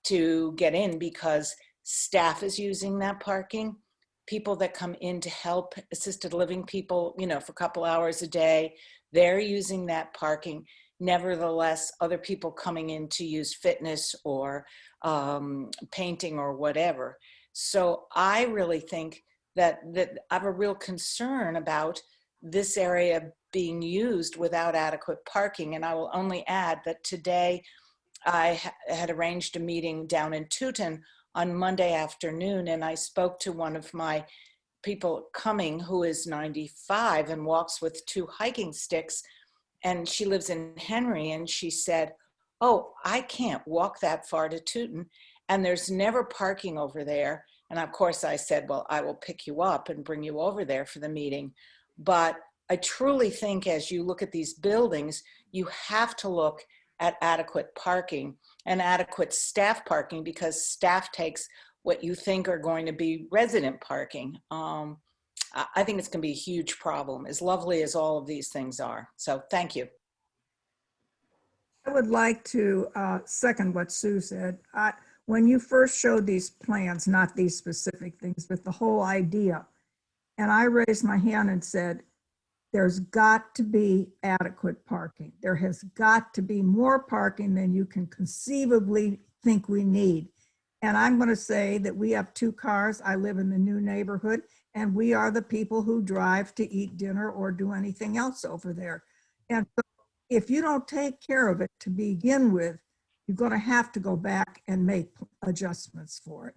to get in because staff is using that parking. People that come in to help assisted living people, you know, for a couple hours a day, they're using that parking. Nevertheless, other people coming in to use fitness or painting or whatever. So I really think that I have a real concern about this area being used without adequate parking. And I will only add that today I had arranged a meeting down in Teuton on Monday afternoon, and I spoke to one of my people coming who is 95 and walks with 2 hiking sticks, and she lives in Henry, and she said, oh, I can't walk that far to Teuton, and there's never parking over there. And of course I said, well, I will pick you up and bring you over there for the meeting. But I truly think as you look at these buildings, you have to look at adequate parking and adequate staff parking, because staff takes what you think are going to be resident parking. I think it's going to be a huge problem, as lovely as all of these things are. So thank you. I would like to second what Sue said. When you first showed these plans, not these specific things, but the whole idea, and I raised my hand and said, there's got to be adequate parking. There has got to be more parking than you can conceivably think we need. And I'm going to say that we have 2 cars. I live in the new neighborhood, and we are the people who drive to eat dinner or do anything else over there. And so if you don't take care of it to begin with, you're going to have to go back and make adjustments for it.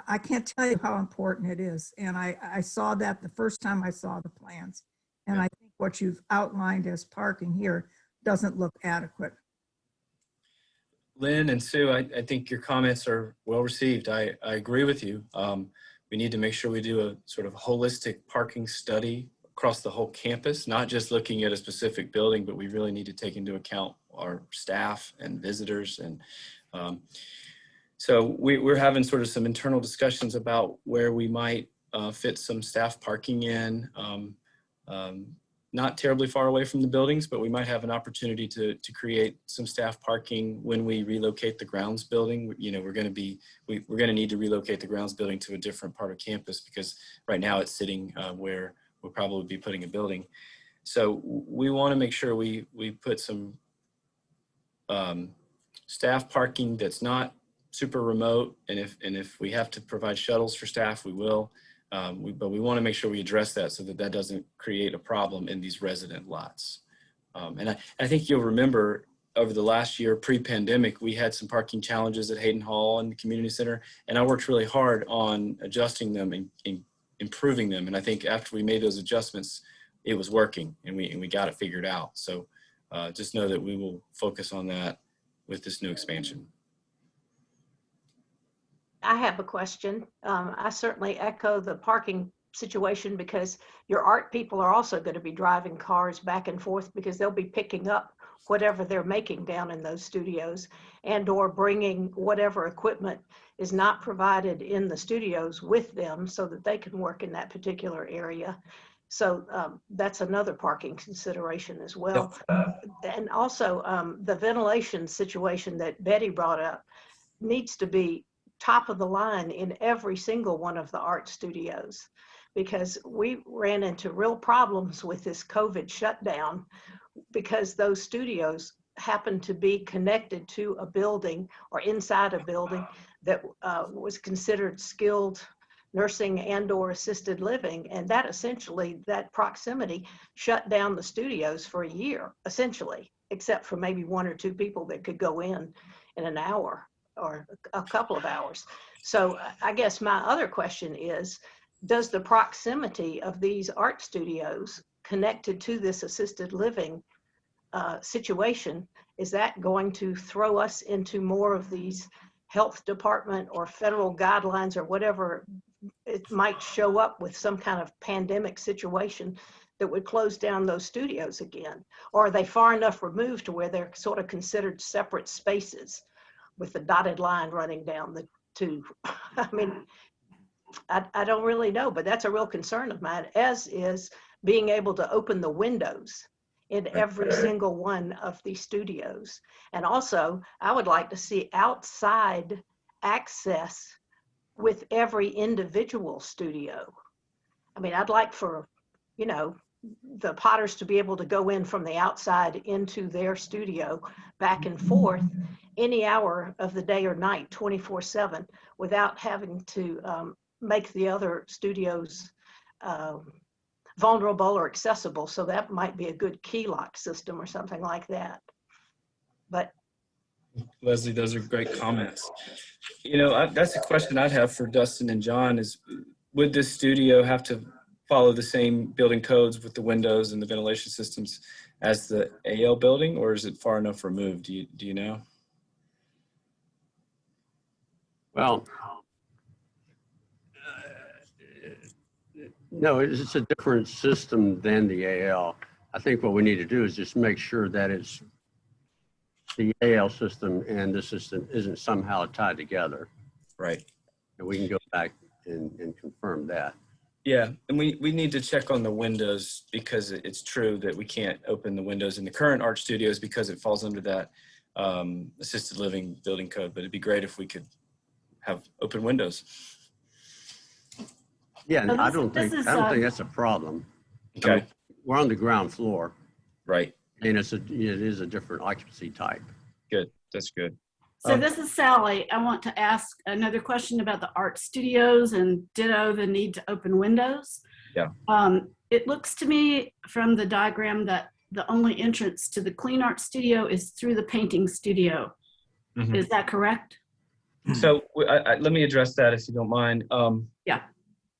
I can't tell you how important it is. And I saw that the first time I saw the plans. And I think what you've outlined as parking here doesn't look adequate. Lynn and Sue, I think your comments are well received. I agree with you. We need to make sure we do a sort of holistic parking study across the whole campus, not just looking at a specific building, but we really need to take into account our staff and visitors. And so we're having sort of some internal discussions about where we might fit some staff parking in. Not terribly far away from the buildings, but we might have an opportunity to create some staff parking when we relocate the grounds building. You know, we're going to need to relocate the grounds building to a different part of campus, because right now it's sitting where we'll probably be putting a building. So we want to make sure we put some staff parking that's not super remote, and if we have to provide shuttles for staff, we will. But we want to make sure we address that so that that doesn't create a problem in these resident lots. And I think you'll remember over the last year, pre-pandemic, we had some parking challenges at Hayden Hall and the community center, and I worked really hard on adjusting them and improving them. And I think after we made those adjustments, it was working, and we got it figured out. So just know that we will focus on that with this new expansion. I have a question. I certainly echo the parking situation, because your art people are also going to be driving cars back and forth, because they'll be picking up whatever they're making down in those studios, and or bringing whatever equipment is not provided in the studios with them so that they can work in that particular area. So that's another parking consideration as well. And also the ventilation situation that Betty brought up needs to be top of the line in every single one of the art studios, because we ran into real problems with this COVID shutdown, because those studios happen to be connected to a building or inside a building that was considered skilled nursing and or assisted living. And that essentially, that proximity shut down the studios for a year, essentially, except for maybe 1 or 2 people that could go in an hour or a couple of hours. So I guess my other question is, does the proximity of these art studios connected to this assisted living situation, is that going to throw us into more of these health department or federal guidelines or whatever it might show up with some kind of pandemic situation that would close down those studios again? Or are they far enough removed to where they're sort of considered separate spaces with the dotted line running down the 2? I mean, I don't really know, but that's a real concern of mine, as is being able to open the windows in every single one of these studios. And also, I would like to see outside access with every individual studio. I mean, I'd like for, you know, the Potters to be able to go in from the outside into their studio back and forth any hour of the day or night, 24/7, without having to make the other studios vulnerable or accessible. So that might be a good key lock system or something like that. But Leslie, those are great comments. You know, that's a question I'd have for Dustin and John is, would this studio have to follow the same building codes with the windows and the ventilation systems as the AL building, or is it far enough removed? Do you know? Well, no, it's a different system than the AL. I think what we need to do is just make sure that it's the AL system and the system isn't somehow tied together. Right. And we can go back and confirm that. Yeah, and we need to check on the windows, because it's true that we can't open the windows in the current art studios because it falls under that assisted living building code. But it'd be great if we could have open windows. Yeah, So I this- don't this think is, that's a problem. Okay. I mean, we're on the ground floor, Right. and it is a different occupancy type. Good. That's good. So this is Sally. I want to ask another question about the art studios and ditto the need to open windows. Yeah. It looks to me from the diagram that the only entrance to the clean art studio is through the painting studio. Mhm. Is that correct? So let me address that if you don't mind. Yeah.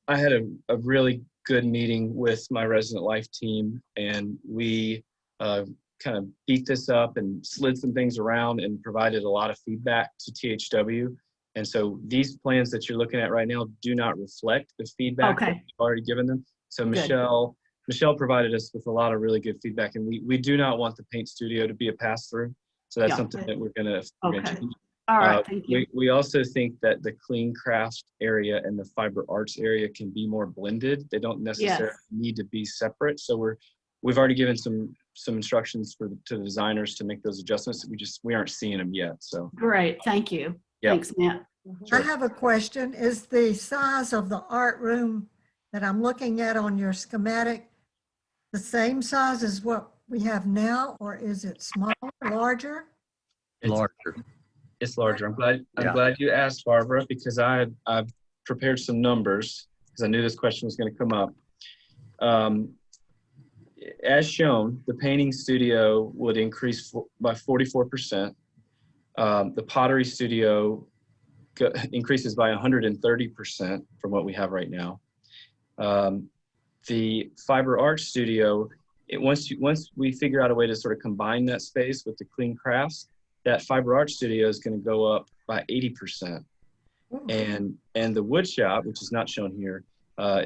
I had a really good meeting with my resident life team, and we kind of beat this up and slid some things around and provided a lot of feedback to THW. And so these plans that you're looking at right now do not reflect the feedback that we've already given them. So Michelle provided us with a lot of really good feedback, and we do not want the paint studio to be a pass-through. So that's something that we're gonna change. All right, thank you. We also think that the clean craft area and the fiber arts area can be more blended. They don't necessarily need to be separate. So we've already given some instructions to the designers to make those adjustments. We aren't seeing them yet. So Great, thank you. Yeah. Thanks, Matt. I have a question. Is the size of the art room that I'm looking at on your schematic the same size as what we have now, or is it smaller, larger? Larger. It's larger. I'm glad you asked, Barbara, because I've prepared some numbers because I knew this question was going to come up. As shown, the painting studio would increase by 44%. The pottery studio increases by 130% from what we have right now. The fiber art studio, once we figure out a way to sort of combine that space with the clean crafts, that fiber art studio is going to go up by 80%. And the wood shop, which is not shown here,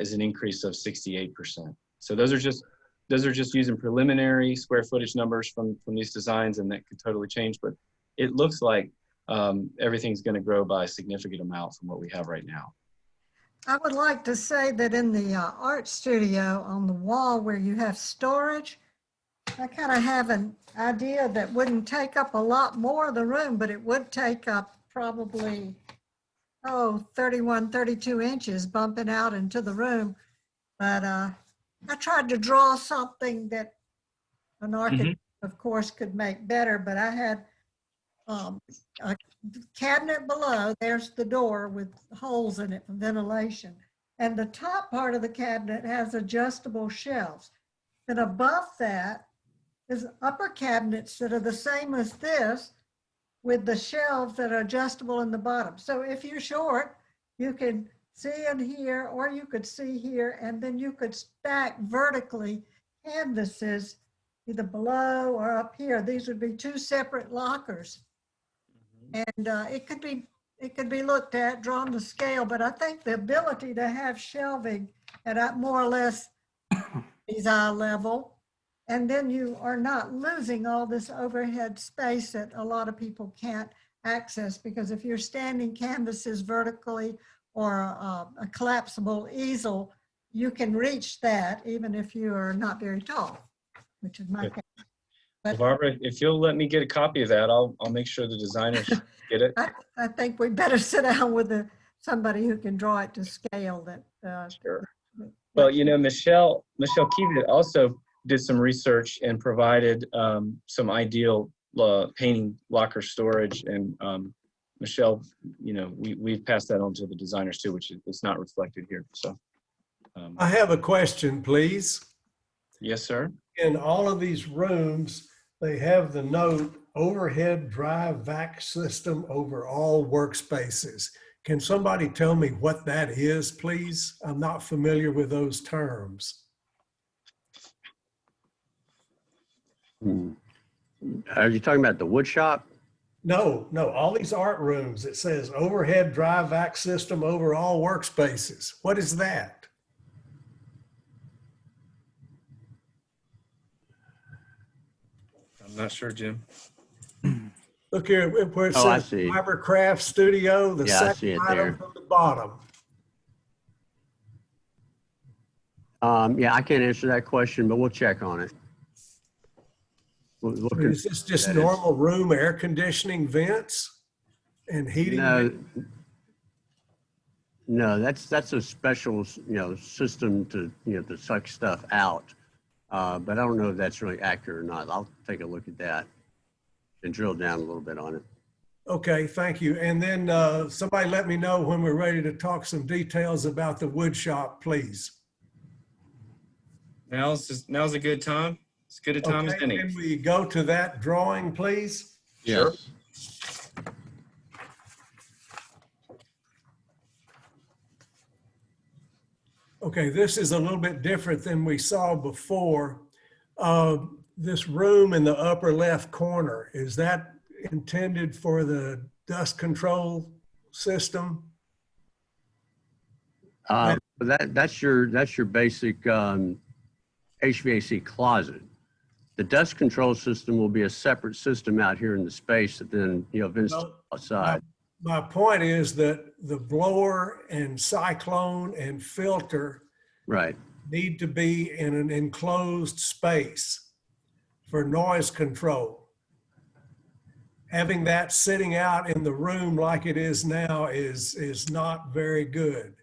is an increase of 68%. So those are just using preliminary square footage numbers from these designs, and that could totally change. But it looks like everything's going to grow by a significant amount from what we have right now. I would like to say that in the art studio on the wall where you have storage, I kind of have an idea that wouldn't take up a lot more of the room, but it would take up probably, 31, 32 inches bumping out into the room. But I tried to draw something that an architect, of course, could make better, but I had a cabinet below. There's the door with holes in it for ventilation. And the top part of the cabinet has adjustable shelves. Then above that is upper cabinets that are the same as this, with the shelves that are adjustable in the bottom. So if you're short, you can see in here, or you could see here, and then you could stack vertically canvases either below or up here. These would be two separate lockers. And it could be looked at, drawn to scale, but I think the ability to have shelving at more or less is eye level, and then you are not losing all this overhead space that a lot of people can't access, because if you're standing canvases vertically or a collapsible easel, you can reach that even if you are not very tall, which is my case. Well, Barbara, if you'll let me get a copy of that, I'll make sure the designers get it. I think we better sit down with somebody who can draw it to scale. Sure. Well, you know, Michelle Kiewit also did some research and provided some ideal painting locker storage. And Michelle, you know, we've passed that on to the designers too, which is not reflected here. So I have a question, please. Yes, sir. In all of these rooms, they have the note overhead drive vac system over all workspaces. Can somebody tell me what that is, please? I'm not familiar with those terms. Are you talking about the wood shop? No, all these art rooms, it says overhead drive vac system over all workspaces. What is that? I'm not sure, Jim. Look here where it Oh, I says see. Fibercraft Studio, the Yeah, I see second it item there. from the bottom. Yeah, I can't answer that question, but we'll check on it. We'll Is this just that is- normal room air conditioning vents and heating? No, that's a special, system to, to suck stuff out. But I don't know if that's really accurate or not. I'll take a look at that and drill down a little bit on it. Okay, thank you. And then somebody let me know when we're ready to talk some details about the wood shop, please. Now's a good time. As good a time as Okay, any. can we go to that drawing, please? Sure. Yes. Okay, this is a little bit different than we saw before. This room in the upper left corner, is that intended for the dust control system? That's your basic HVAC closet. The dust control system will be a separate system out here in the space that then, vents outside. My point is that the blower and cyclone and filter Right. need to be in an enclosed space for noise control. Having that sitting out in the room like it is now is not very good.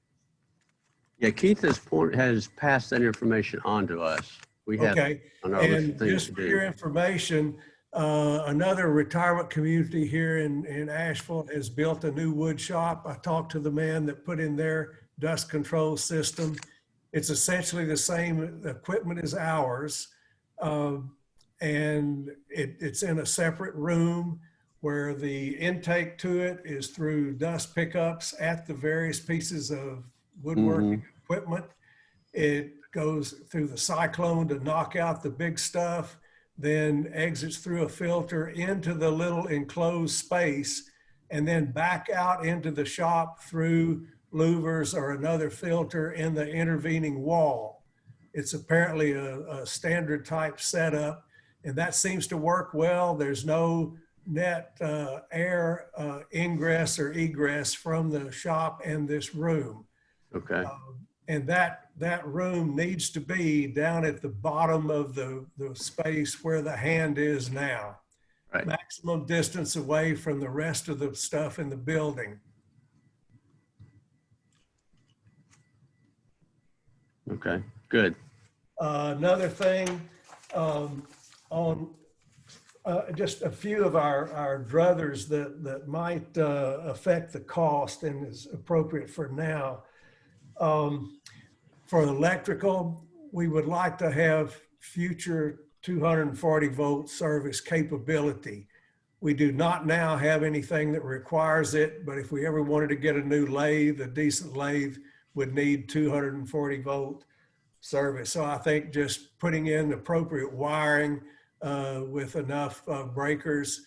Yeah, Keith has passed that information on to us. We have Okay, on our list of and things just to for do. your information, another retirement community here in Asheville has built a new wood shop. I talked to the man that put in their dust control system. It's essentially the same equipment as ours. And it's in a separate room where the intake to it is through dust pickups at the various pieces of woodworking equipment. It goes through the cyclone to knock out the big stuff, then exits through a filter into the little enclosed space, and then back out into the shop through louvers or another filter in the intervening wall. It's apparently a standard type setup, and that seems to work well. There's no net air ingress or egress from the shop and this room. Okay. And that room needs to be down at the bottom of the space where the hand is now. Right. Maximum distance away from the rest of the stuff in the building. Okay, good. Another thing on just a few of our druthers that might affect the cost and is appropriate for now. For electrical, we would like to have future 240 volt service capability. We do not now have anything that requires it, but if we ever wanted to get a new lathe, a decent lathe would need 240 volt service. So I think just putting in appropriate wiring with enough breakers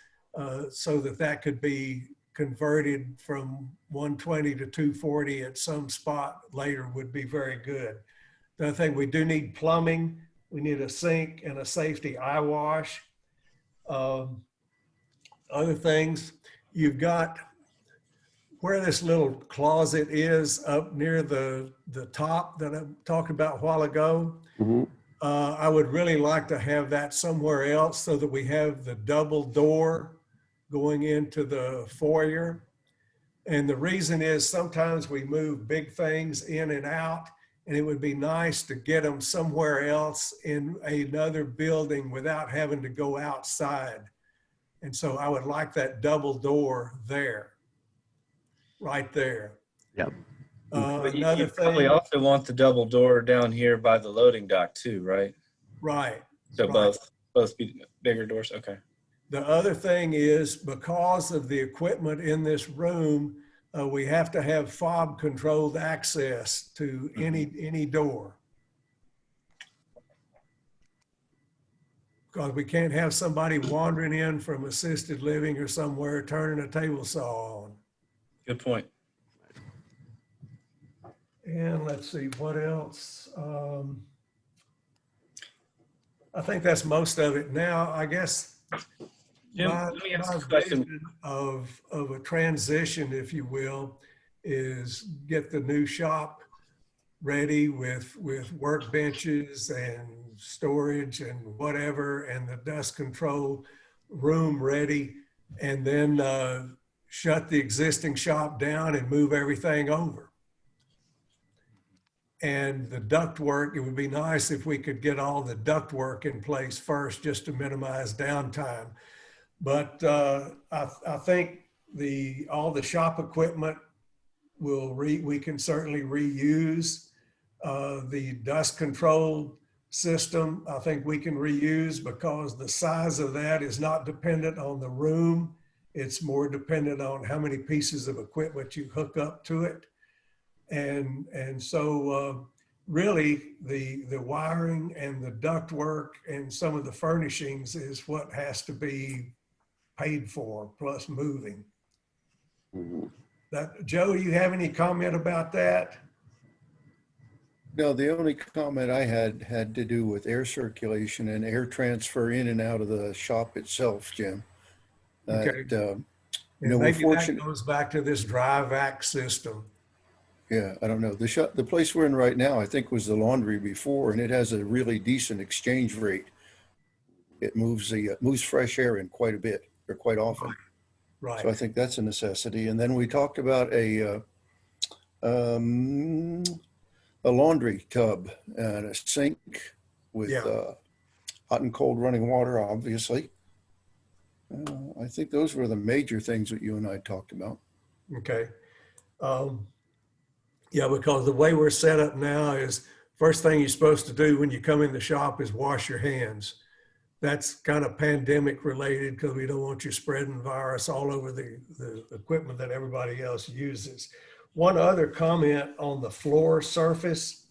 so that could be converted from 120 to 240 at some spot later would be very good. The other thing, we do need plumbing. We need a sink and a safety eye wash. Other things, you've got where this little closet is up near the top that I talked about a while ago. I would really like to have that somewhere else so that we have the double door going into the foyer. And the reason is sometimes we move big things in and out, and it would be nice to get them somewhere else in another building without having to go outside. And so I would like that double door there, right there. Yep. But Another you probably thing, also want the double door down here by the loading dock too, right? right, So right. both bigger doors. Okay. The other thing is because of the equipment in this room, we have to have fob controlled access to any door. Because we can't have somebody wandering in from assisted living or somewhere turning a table saw on. Good point. And let's see, what else? I think that's most of it. Now, I guess Jim, my let me ask a question. vision of a transition, if you will, is get the new shop ready with workbenches and storage and whatever, and the dust control room ready, and then shut the existing shop down and move everything over. And the duct work, it would be nice if we could get all the duct work in place first, just to minimize downtime. But I think all the shop equipment we can certainly reuse. The dust control system, I think we can reuse because the size of that is not dependent on the room. It's more dependent on how many pieces of equipment you hook up to it. And so really the wiring and the duct work and some of the furnishings is what has to be paid for, plus moving. Joe, do you have any comment about that? No, the only comment I had to do with air circulation and air transfer in and out of the shop itself, Jim. Okay. You know, we're maybe fortunate. that goes back to this dry vac system. Yeah, I don't know. The place we're in right now, I think, was the laundry before, and it has a really decent exchange rate. It moves fresh air in quite a bit, or quite often. Right. So I think that's a necessity. And then we talked about a laundry tub and a sink with hot and cold running water, obviously. I think those were the major things that you and I talked about. Okay. Yeah, because the way we're set up now is first thing you're supposed to do when you come in the shop is wash your hands. That's kind of pandemic related because we don't want you spreading virus all over the equipment that everybody else uses. One other comment on the floor surface,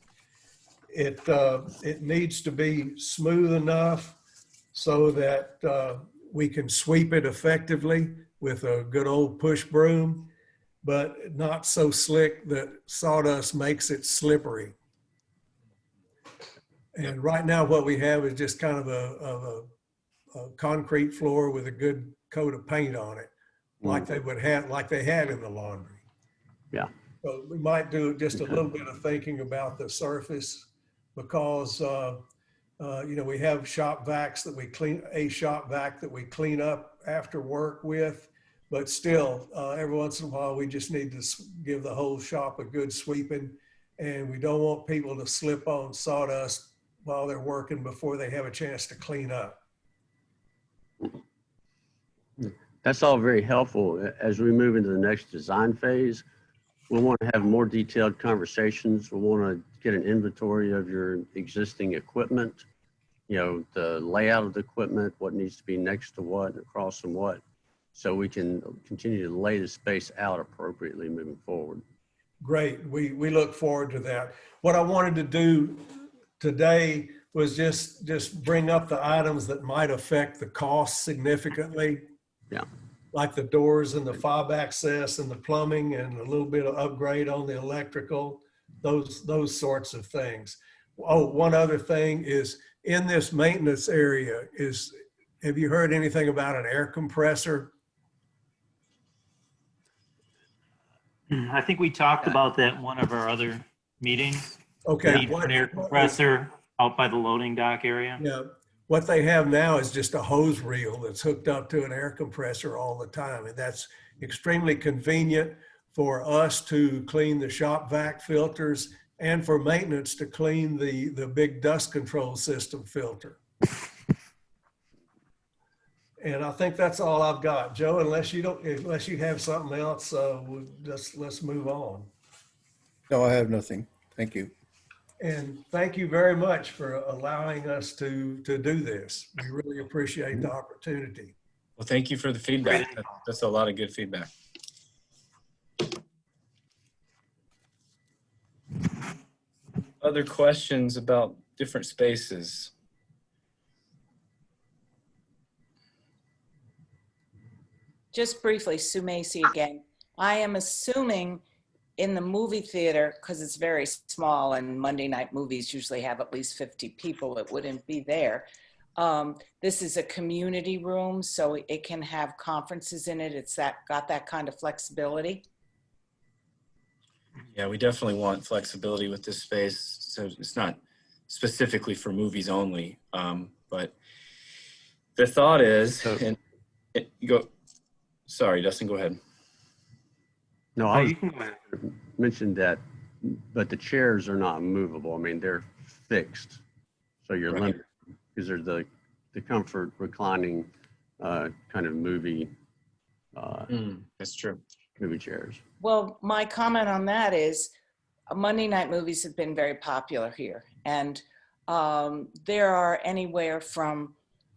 it needs to be smooth enough so that we can sweep it effectively with a good old push broom, but not so slick that sawdust makes it slippery. And right now what we have is just kind of a concrete floor with a good coat of paint on it, like they had in the laundry. Yeah. So we might do just a little bit of thinking about the surface because you know, we have shop vacs that we clean, a shop vac that we clean up after work with, but still every once in a while we just need to give the whole shop a good sweeping, and we don't want people to slip on sawdust while they're working before they have a chance to clean up. That's all very helpful. As we move into the next design phase, we'll want to have more detailed conversations. We'll want to get an inventory of your existing equipment, you know, the layout of the equipment, what needs to be next to what, across from what, so we can continue to lay the space out appropriately moving forward. Great. We look forward to that. What I wanted to do today was just bring up the items that might affect the cost significantly. Yeah. Like the doors and the fob access and the plumbing and a little bit of upgrade on the electrical, those sorts of things. Oh, one other thing is in this maintenance area have you heard anything about an air compressor? I think we talked about that in one of our other meetings. Okay. Need for an air compressor out by the loading dock area. Yeah. What they have now is just a hose reel that's hooked up to an air compressor all the time. And that's extremely convenient for us to clean the shop vac filters and for maintenance to clean the big dust control system filter. And I think that's all I've got. Joe, unless you have something else, let's move on. No, I have nothing. Thank you. And thank you very much for allowing us to do this. We really appreciate the opportunity. Well, thank you for the feedback. That's a lot of good feedback. Other questions about different spaces? Just briefly, Sue Macy again. I am assuming in the movie theater, because it's very small and Monday night movies usually have at least 50 people, it wouldn't be there. This is a community room, so it can have conferences in it. It's got that kind of flexibility. Yeah, we definitely want flexibility with this space. So it's not specifically for movies only, but the thought is, sorry, Dustin, go ahead. No, I was mentioned that, but the chairs are not movable. I mean, they're fixed. So you're limited because they're the comfort reclining kind of movie. That's true. Movie chairs. Well, my comment on that is Monday night movies have been very popular here. And there are anywhere from,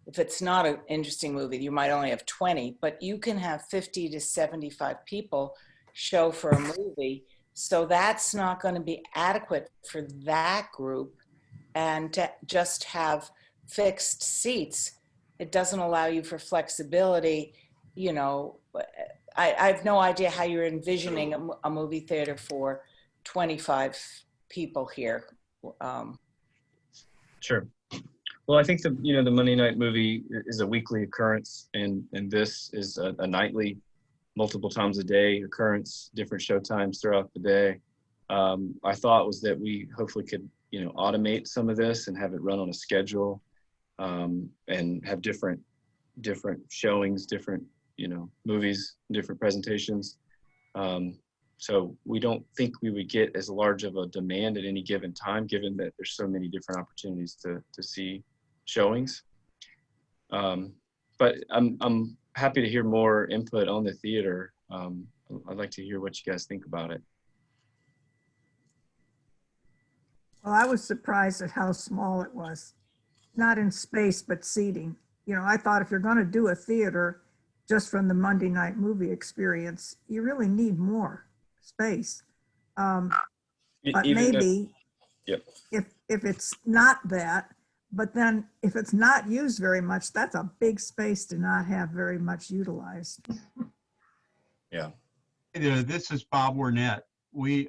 if it's not an interesting movie, you might only have 20, but you can have 50 to 75 people show for a movie. So that's not going to be adequate for that group. And to just have fixed seats, it doesn't allow you for flexibility. You know, I have no idea how you're envisioning a movie theater for 25 people here. Sure. Well, I think the Monday night movie is a weekly occurrence, and this is a nightly, multiple times a day occurrence, different show times throughout the day. Our thought was that we hopefully could, automate some of this and have it run on a schedule, and have different showings, different, movies, different presentations. So we don't think we would get as large of a demand at any given time, given that there's so many different opportunities to see showings. But I'm happy to hear more input on the theater. I'd like to hear what you guys think about it. Well, I was surprised at how small it was. Not in space, but seating. I thought if you're going to do a theater just from the Monday night movie experience, you really need more space. But maybe if it's not that, but then if it's not used very much, that's a big space to not have very much utilized. Yeah. This is Bob Warnett. We've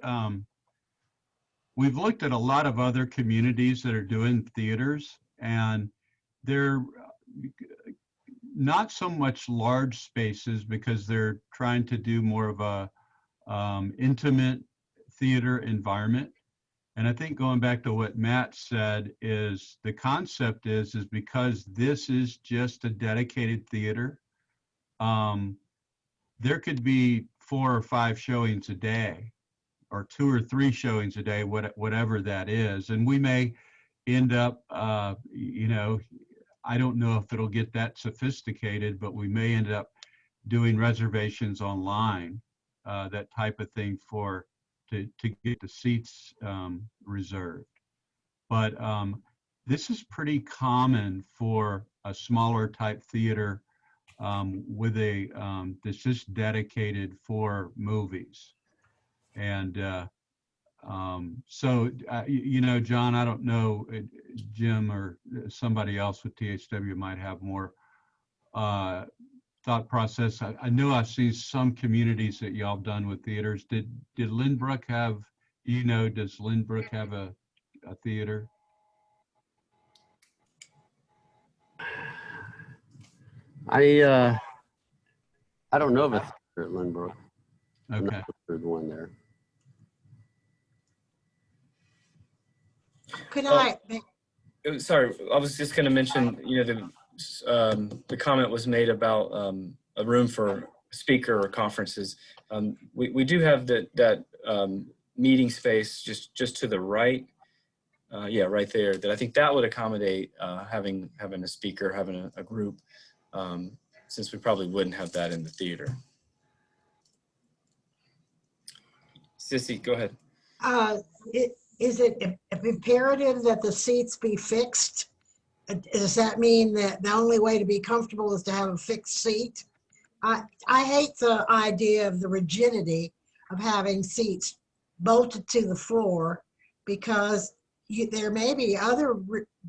looked at a lot of other communities that are doing theaters, and they're not so much large spaces because they're trying to do more of a intimate theater environment. And I think going back to what Matt said is the concept is because this is just a dedicated theater, there could be 4 or 5 showings a day, or 2 or 3 showings a day, whatever that is. And we may end up, I don't know if it'll get that sophisticated, but we may end up doing reservations online, that type of thing to get the seats reserved. But this is pretty common for a smaller type theater with that's just dedicated for movies. And so, John, I don't know, Jim or somebody else with THW might have more thought process. I know I've seen some communities that y'all have done with theaters. Did Lynbrook have, does Lynbrook have a theater? I don't know of a theater at Lynbrook. Okay. The one there. Could I? Sorry, I was just going to mention, the comment was made about a room for speaker or conferences. We do have that meeting space just to the right. Right there. That I think that would accommodate having a speaker, having a group, since we probably wouldn't have that in the theater. Sissy, go ahead. Is it imperative that the seats be fixed? Does that mean that the only way to be comfortable is to have a fixed seat? I hate the idea of the rigidity of having seats bolted to the floor, because there may be other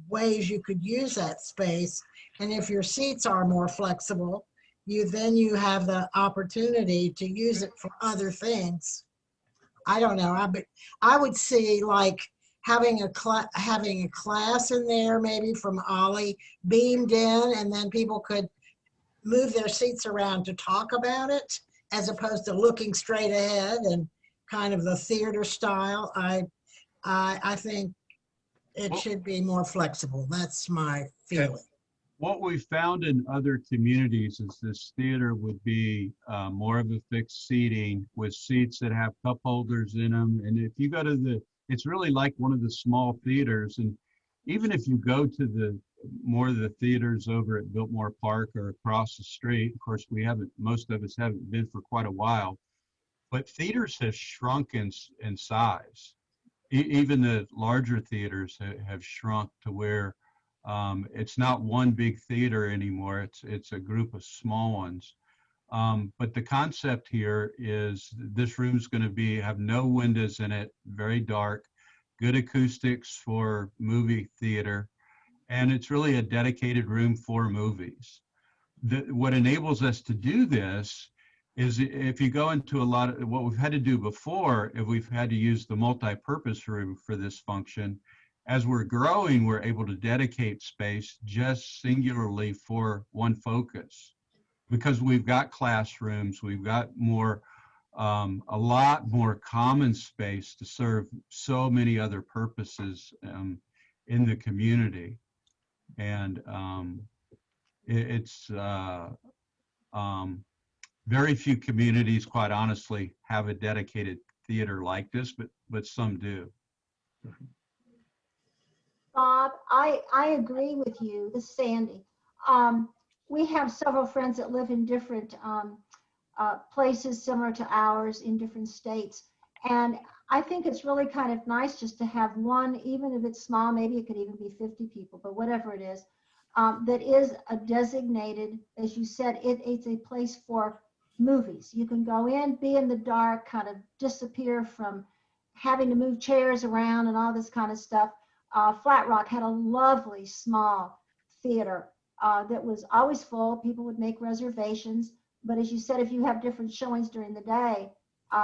ways you could use that space. And if your seats are more flexible, then you have the opportunity to use it for other things. I don't know. I would see like having a class in there, maybe from Ollie, beamed in, and then people could move their seats around to talk about it, as opposed to looking straight ahead and kind of the theater style. I think it should be more flexible. That's my feeling. What we found in other communities is this theater would be more of a fixed seating with seats that have cup holders in them. And if you go to it's really like one of the small theaters. And even if you go to more of the theaters over at Biltmore Park or across the street, of course, most of us haven't been for quite a while, but theaters have shrunk in size. Even the larger theaters have shrunk to where it's not one big theater anymore. It's a group of small ones. But the concept here is this room's going to have no windows in it, very dark, good acoustics for movie theater, and it's really a dedicated room for movies. What enables us to do this is if you go into a lot of what we've had to do before, if we've had to use the multi-purpose room for this function, as we're growing, we're able to dedicate space just singularly for one focus. Because we've got classrooms, we've got a lot more common space to serve so many other purposes in the community. And it's very few communities, quite honestly, have a dedicated theater like this, but some do. Bob, I agree with you. This is Sandy. We have several friends that live in different places similar to ours in different states. And I think it's really kind of nice just to have one, even if it's small, maybe it could even be 50 people, but whatever it is, that is a designated, as you said, it's a place for movies. You can go in, be in the dark, kind of disappear from having to move chairs around and all this kind of stuff. Flat Rock had a lovely small theater that was always full. People would make reservations. But as you said, if you have different showings during the day,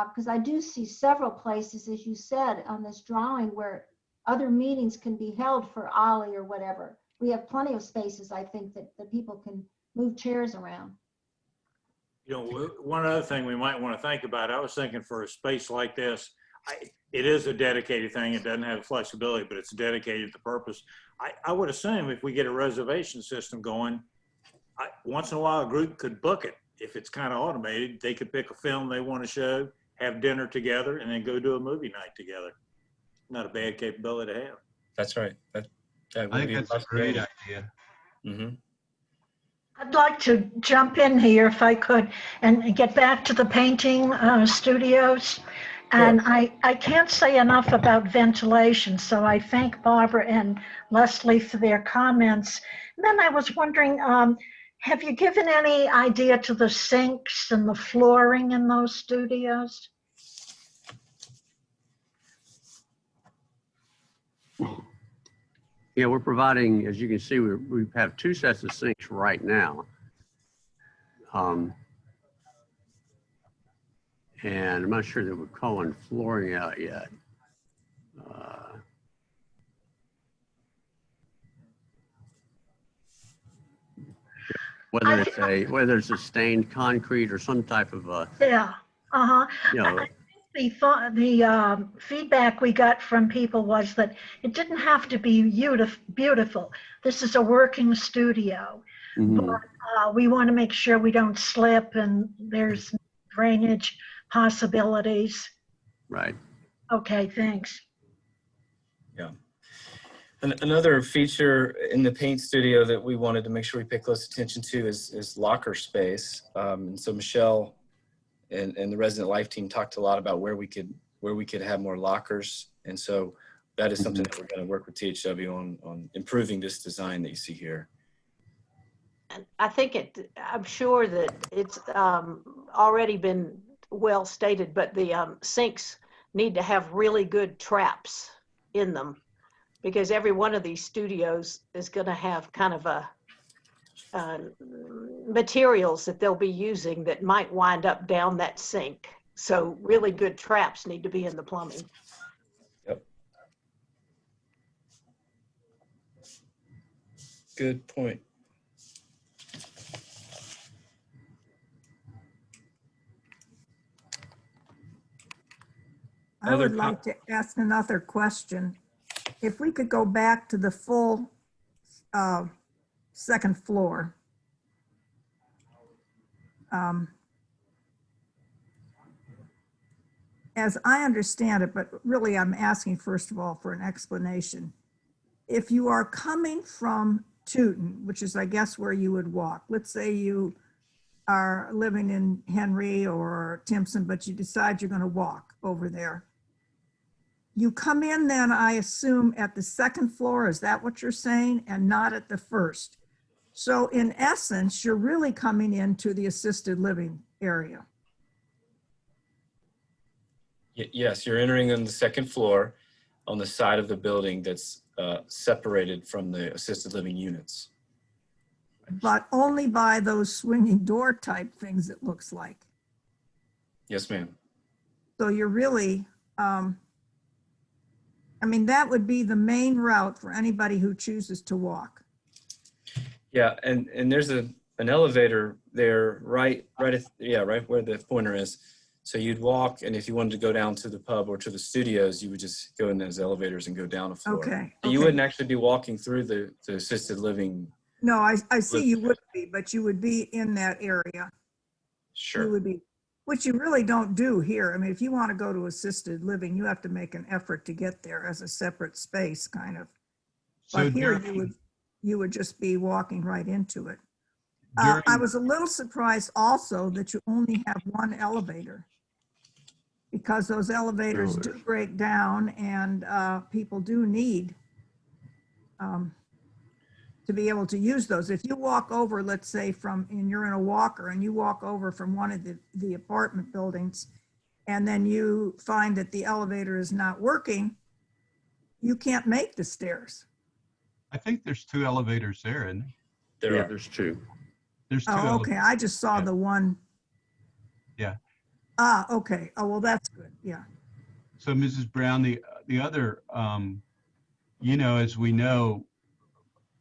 because I do see several places, as you said, on this drawing where other meetings can be held for Ollie or whatever. We have plenty of spaces, I think, that people can move chairs around. You know, one other thing we might want to think about, I was thinking for a space like this, it is a dedicated thing. It doesn't have flexibility, but it's dedicated to purpose. I would assume if we get a reservation system going, once in a while a group could book it. If it's kind of automated, they could pick a film they want to show, have dinner together, and then go do a movie night together. Not a bad capability to have. That's right. That I think that's a great idea. Mm-hmm. I'd like to jump in here if I could and get back to the painting studios. And I can't say enough about ventilation, so I thank Barbara and Leslie for their comments. And then I was wondering, have you given any idea to the sinks and the flooring in those studios? Yeah, we're providing, as you can see, we have 2 sets of sinks right now. And I'm not sure that we're calling flooring out yet. Whether it's a stained concrete or some type of Yeah. you know, The feedback we got from people was that it didn't have to be beautiful. This is a working studio, but we want to make sure we don't slip and there's drainage possibilities. Right. Okay, thanks. Yeah. Another feature in the paint studio that we wanted to make sure we pay close attention to is locker space. And so Michelle and the resident life team talked a lot about where we could where we could have more lockers. And so that is something that we're going to work with THW on improving this design that you see here. And I think I'm sure that it's already been well stated, but the sinks need to have really good traps in them, because every one of these studios is going to have kind of a materials that they'll be using that might wind up down that sink. So really good traps need to be in the plumbing. Yep. Good point. I would like to ask another question. If we could go back to the full second floor. As I understand it, but really I'm asking first of all for an explanation. If you are coming from Tooten, which is I guess where you would walk, let's say you are living in Henry or Timpson, but you decide you're going to walk over there. You come in then, I assume, at the second floor, is that what you're saying? And not at the first. So in essence, you're really coming into the assisted living area. Yes, you're entering on the second floor on the side of the building that's separated from the assisted living units. But only by those swinging door type things, it looks like. Yes, ma'am. So you're really, I mean, that would be the main route for anybody who chooses to walk. Yeah, and there's an elevator there, right where the pointer is. So you'd walk, and if you wanted to go down to the pub or to the studios, you would just go in those elevators and go down a floor. Okay. You wouldn't actually be walking through the assisted living. No, I see you would be, but you would be in that area. Sure. You would be, which you really don't do here. I mean, if you want to go to assisted living, you have to make an effort to get there as a separate space, kind of. But here you would just be walking right into it. I was a little surprised also that you only have one elevator, because those elevators do break down, and people do need to be able to use those. If you walk over, let's say and you're in a walker and you walk over from one of the apartment buildings, and then you find that the elevator is not working, you can't make the stairs. I think there's 2 elevators there, isn't there? There are. There's 2. There's 2 Oh, elevators. okay. I just saw the one. Yeah. Ah, okay. Oh, well, that's good. Yeah. So Mrs. Brown, the other, as we know,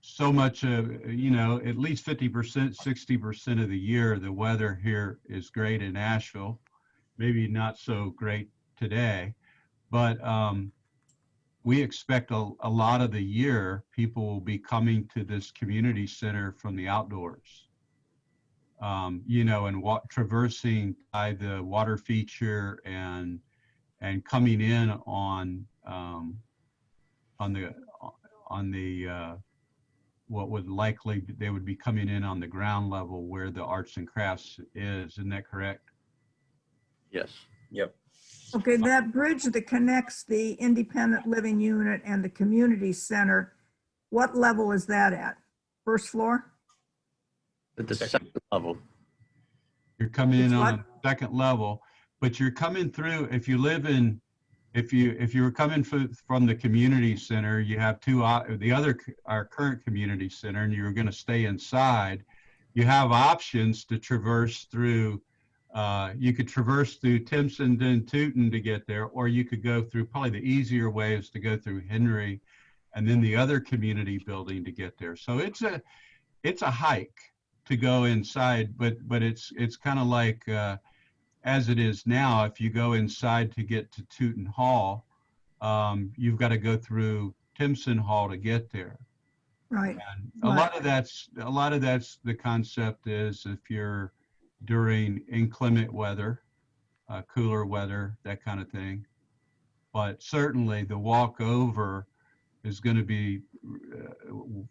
so much of, at least 50%, 60% of the year, the weather here is great in Asheville. Maybe not so great today, but we expect a lot of the year people will be coming to this community center from the outdoors, and traversing by the water feature and coming in on the what would likely, they would be coming in on the ground level where the arts and crafts is. Isn't that correct? Yes. Yep. Okay, that bridge that connects the independent living unit and the community center, what level is that at? First floor? At the second level. You're coming in It's on what? a second level, but you're coming through, if you live in, if you were coming from the community center, you have our current community center, and you're going to stay inside, you have options to traverse through. You could traverse through Timpson and Tooten to get there, or you could go through, probably the easier way is to go through Henry and then the other community building to get there. So it's a hike to go inside, but it's kind of like, as it is now, if you go inside to get to Tooten Hall, you've got to go through Timpson Hall to get there. Right. And a lot of that's the concept is if you're during inclement weather, cooler weather, that kind of thing. But certainly the walk over is going to be,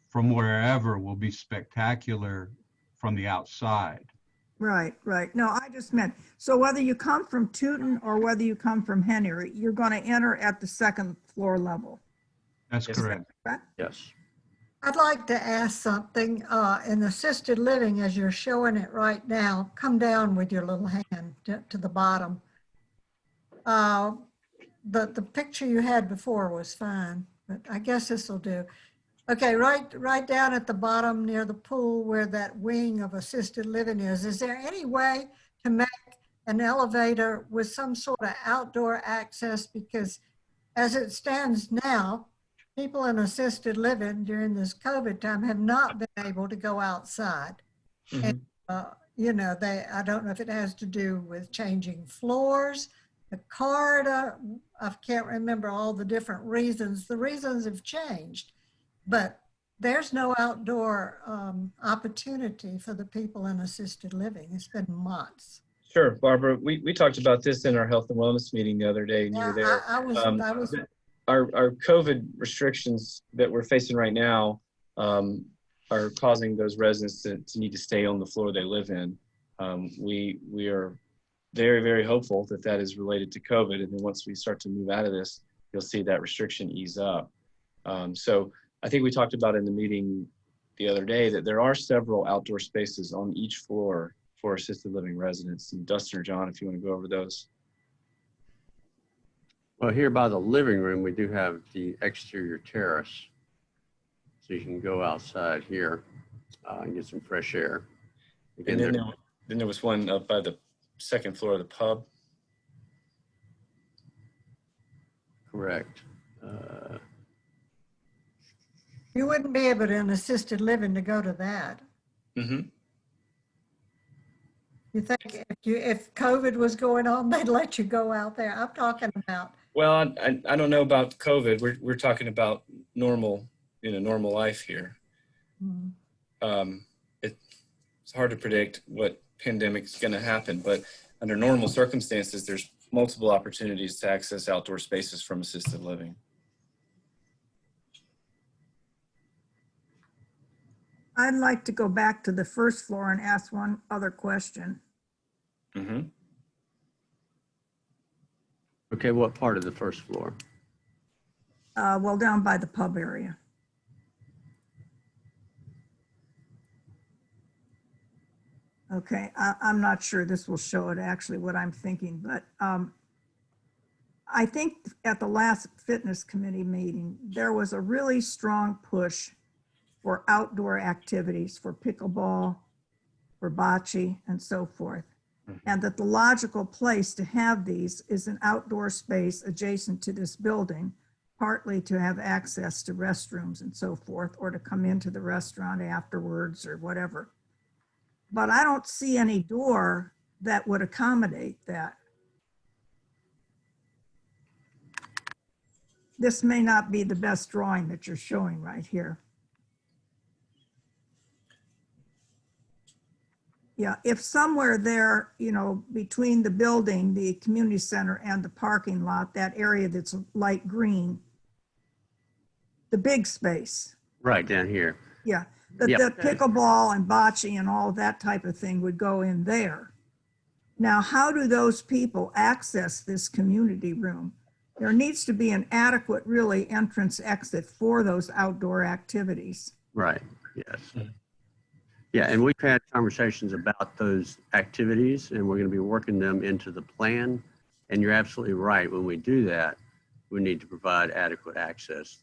from wherever, will be spectacular from the outside. Right, right. No, I just meant, so whether you come from Tooten or whether you come from Henry, you're going to enter at the second floor level. That's Yes, correct. Correct? Yes. I'd like to ask something. In assisted living, as you're showing it right now, come down with your little hand to the bottom. The picture you had before was fine, but I guess this will do. Okay, right down at the bottom near the pool where that wing of assisted living is there any way to make an elevator with some sort of outdoor access? Because as it stands now, people in assisted living during this COVID time have not been able to go outside. Mm-hmm. And, you know, I don't know if it has to do with changing floors, the corridor. I can't remember all the different reasons. The reasons have changed, but there's no outdoor opportunity for the people in assisted living. It's been months. Sure, Barbara. We talked about this in our health and wellness meeting the other day, and you were there. I was Our COVID restrictions that we're facing right now are causing those residents to need to stay on the floor they live in. We are very, very hopeful that that is related to COVID. And then once we start to move out of this, you'll see that restriction ease up. So I think we talked about in the meeting the other day that there are several outdoor spaces on each floor for assisted living residents. And Dustin or John, if you want to go over those. Well, here by the living room, we do have the exterior terrace. So you can go outside here and get some fresh air. Again, And then there was one up by the second floor of the pub. Correct. You wouldn't be able to in assisted living to go to that. Mm-hmm. You think if COVID was going on, they'd let you go out there? I'm talking about. Well, I don't know about COVID. We're talking about normal life here. Mm-hmm. It's hard to predict what pandemic is going to happen, but under normal circumstances, there's multiple opportunities to access outdoor spaces from assisted living. I'd like to go back to the first floor and ask one other question. Mm-hmm. Okay, what part of the first floor? Well, down by the pub area. Okay, I'm not sure this will show it actually what I'm thinking, but I think at the last fitness committee meeting, there was a really strong push for outdoor activities, for pickleball, for bocce, and so forth. And that the logical place to have these is an outdoor space adjacent to this building, partly to have access to restrooms and so forth, or to come into the restaurant afterwards or whatever. But I don't see any door that would accommodate that. This may not be the best drawing that you're showing right here. Yeah, if somewhere there, you know, between the building, the community center and the parking lot, that area that's light green, the big space. Right down here. Yeah, the pickleball and bocce and all that type of thing would go in there. Now, how do those people access this community room? There needs to be an adequate, really, entrance exit for those outdoor activities. Right, yes. Yeah, and we've had conversations about those activities, and we're going to be working them into the plan. And you're absolutely right. When we do that, we need to provide adequate access.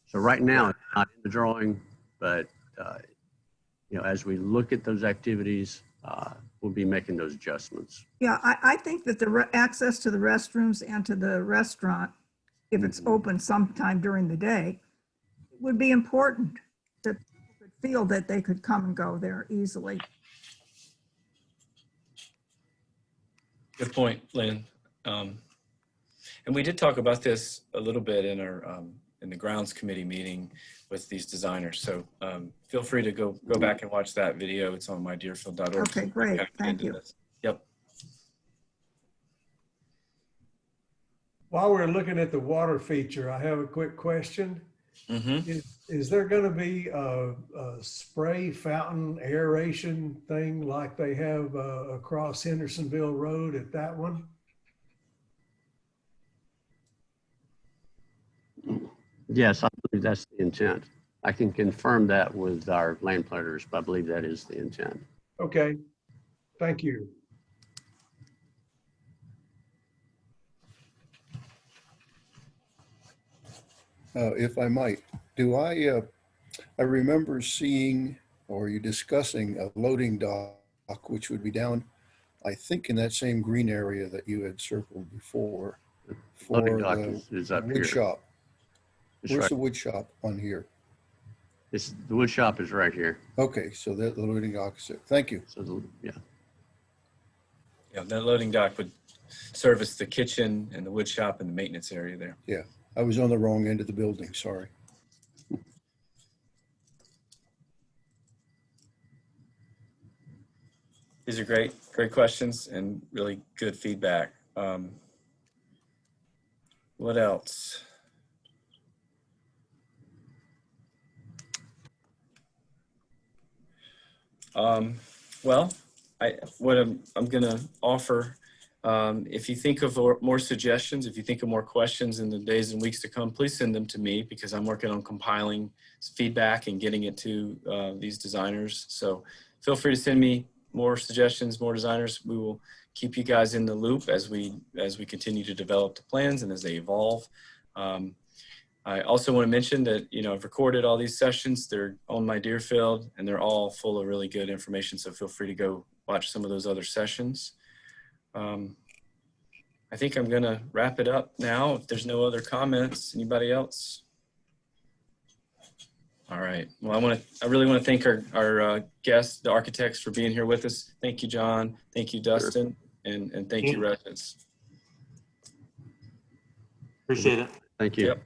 So right now, it's not in the drawing, but you know, as we look at those activities, we'll be making those adjustments. Yeah, I think that the access to the restrooms and to the restaurant, if it's open sometime during the day, would be important, that people could feel that they could come and go there easily. Good point, Lynn. And we did talk about this a little bit in our in the grounds committee meeting with these designers. So feel free to go back and watch that video. It's on mydeerfield.org. Okay, great. Thank you. Yep. While we're looking at the water feature, I have a quick question. Mm-hmm. Is there going to be a spray fountain aeration thing like they have across Hendersonville Road at that one? Yes, I believe that's the intent. I can confirm that with our land planners, but I believe that is the intent. Okay, thank you. If I might, I remember seeing, or you discussing a loading dock, which would be down, I think in that same green area that you had circled before Loading for dock the is up wood here. shop. It's Where's right. the wood shop on here? The wood shop is right here. Okay, so that the loading dock is it. Thank you. So yeah. Yeah, that loading dock would service the kitchen and the wood shop and the maintenance area there. Yeah, I was on the wrong end of the building, sorry. These are great questions and really good feedback. What else? Well, what I'm going to offer, if you think of more suggestions, if you think of more questions in the days and weeks to come, please send them to me because I'm working on compiling feedback and getting it to these designers. So feel free to send me more suggestions, more designers. We will keep you guys in the loop as we continue to develop the plans and as they evolve. I also want to mention that, I've recorded all these sessions. They're on my Deerfield and they're all full of really good information. So feel free to go watch some of those other sessions. I think I'm going to wrap it up now. If there's no other comments, anybody else? All right. Well, I really want to thank our guests, the architects, for being here with us. Thank you, John. Thank you, Dustin. And thank you, residents. Appreciate it. Thank you. Yep.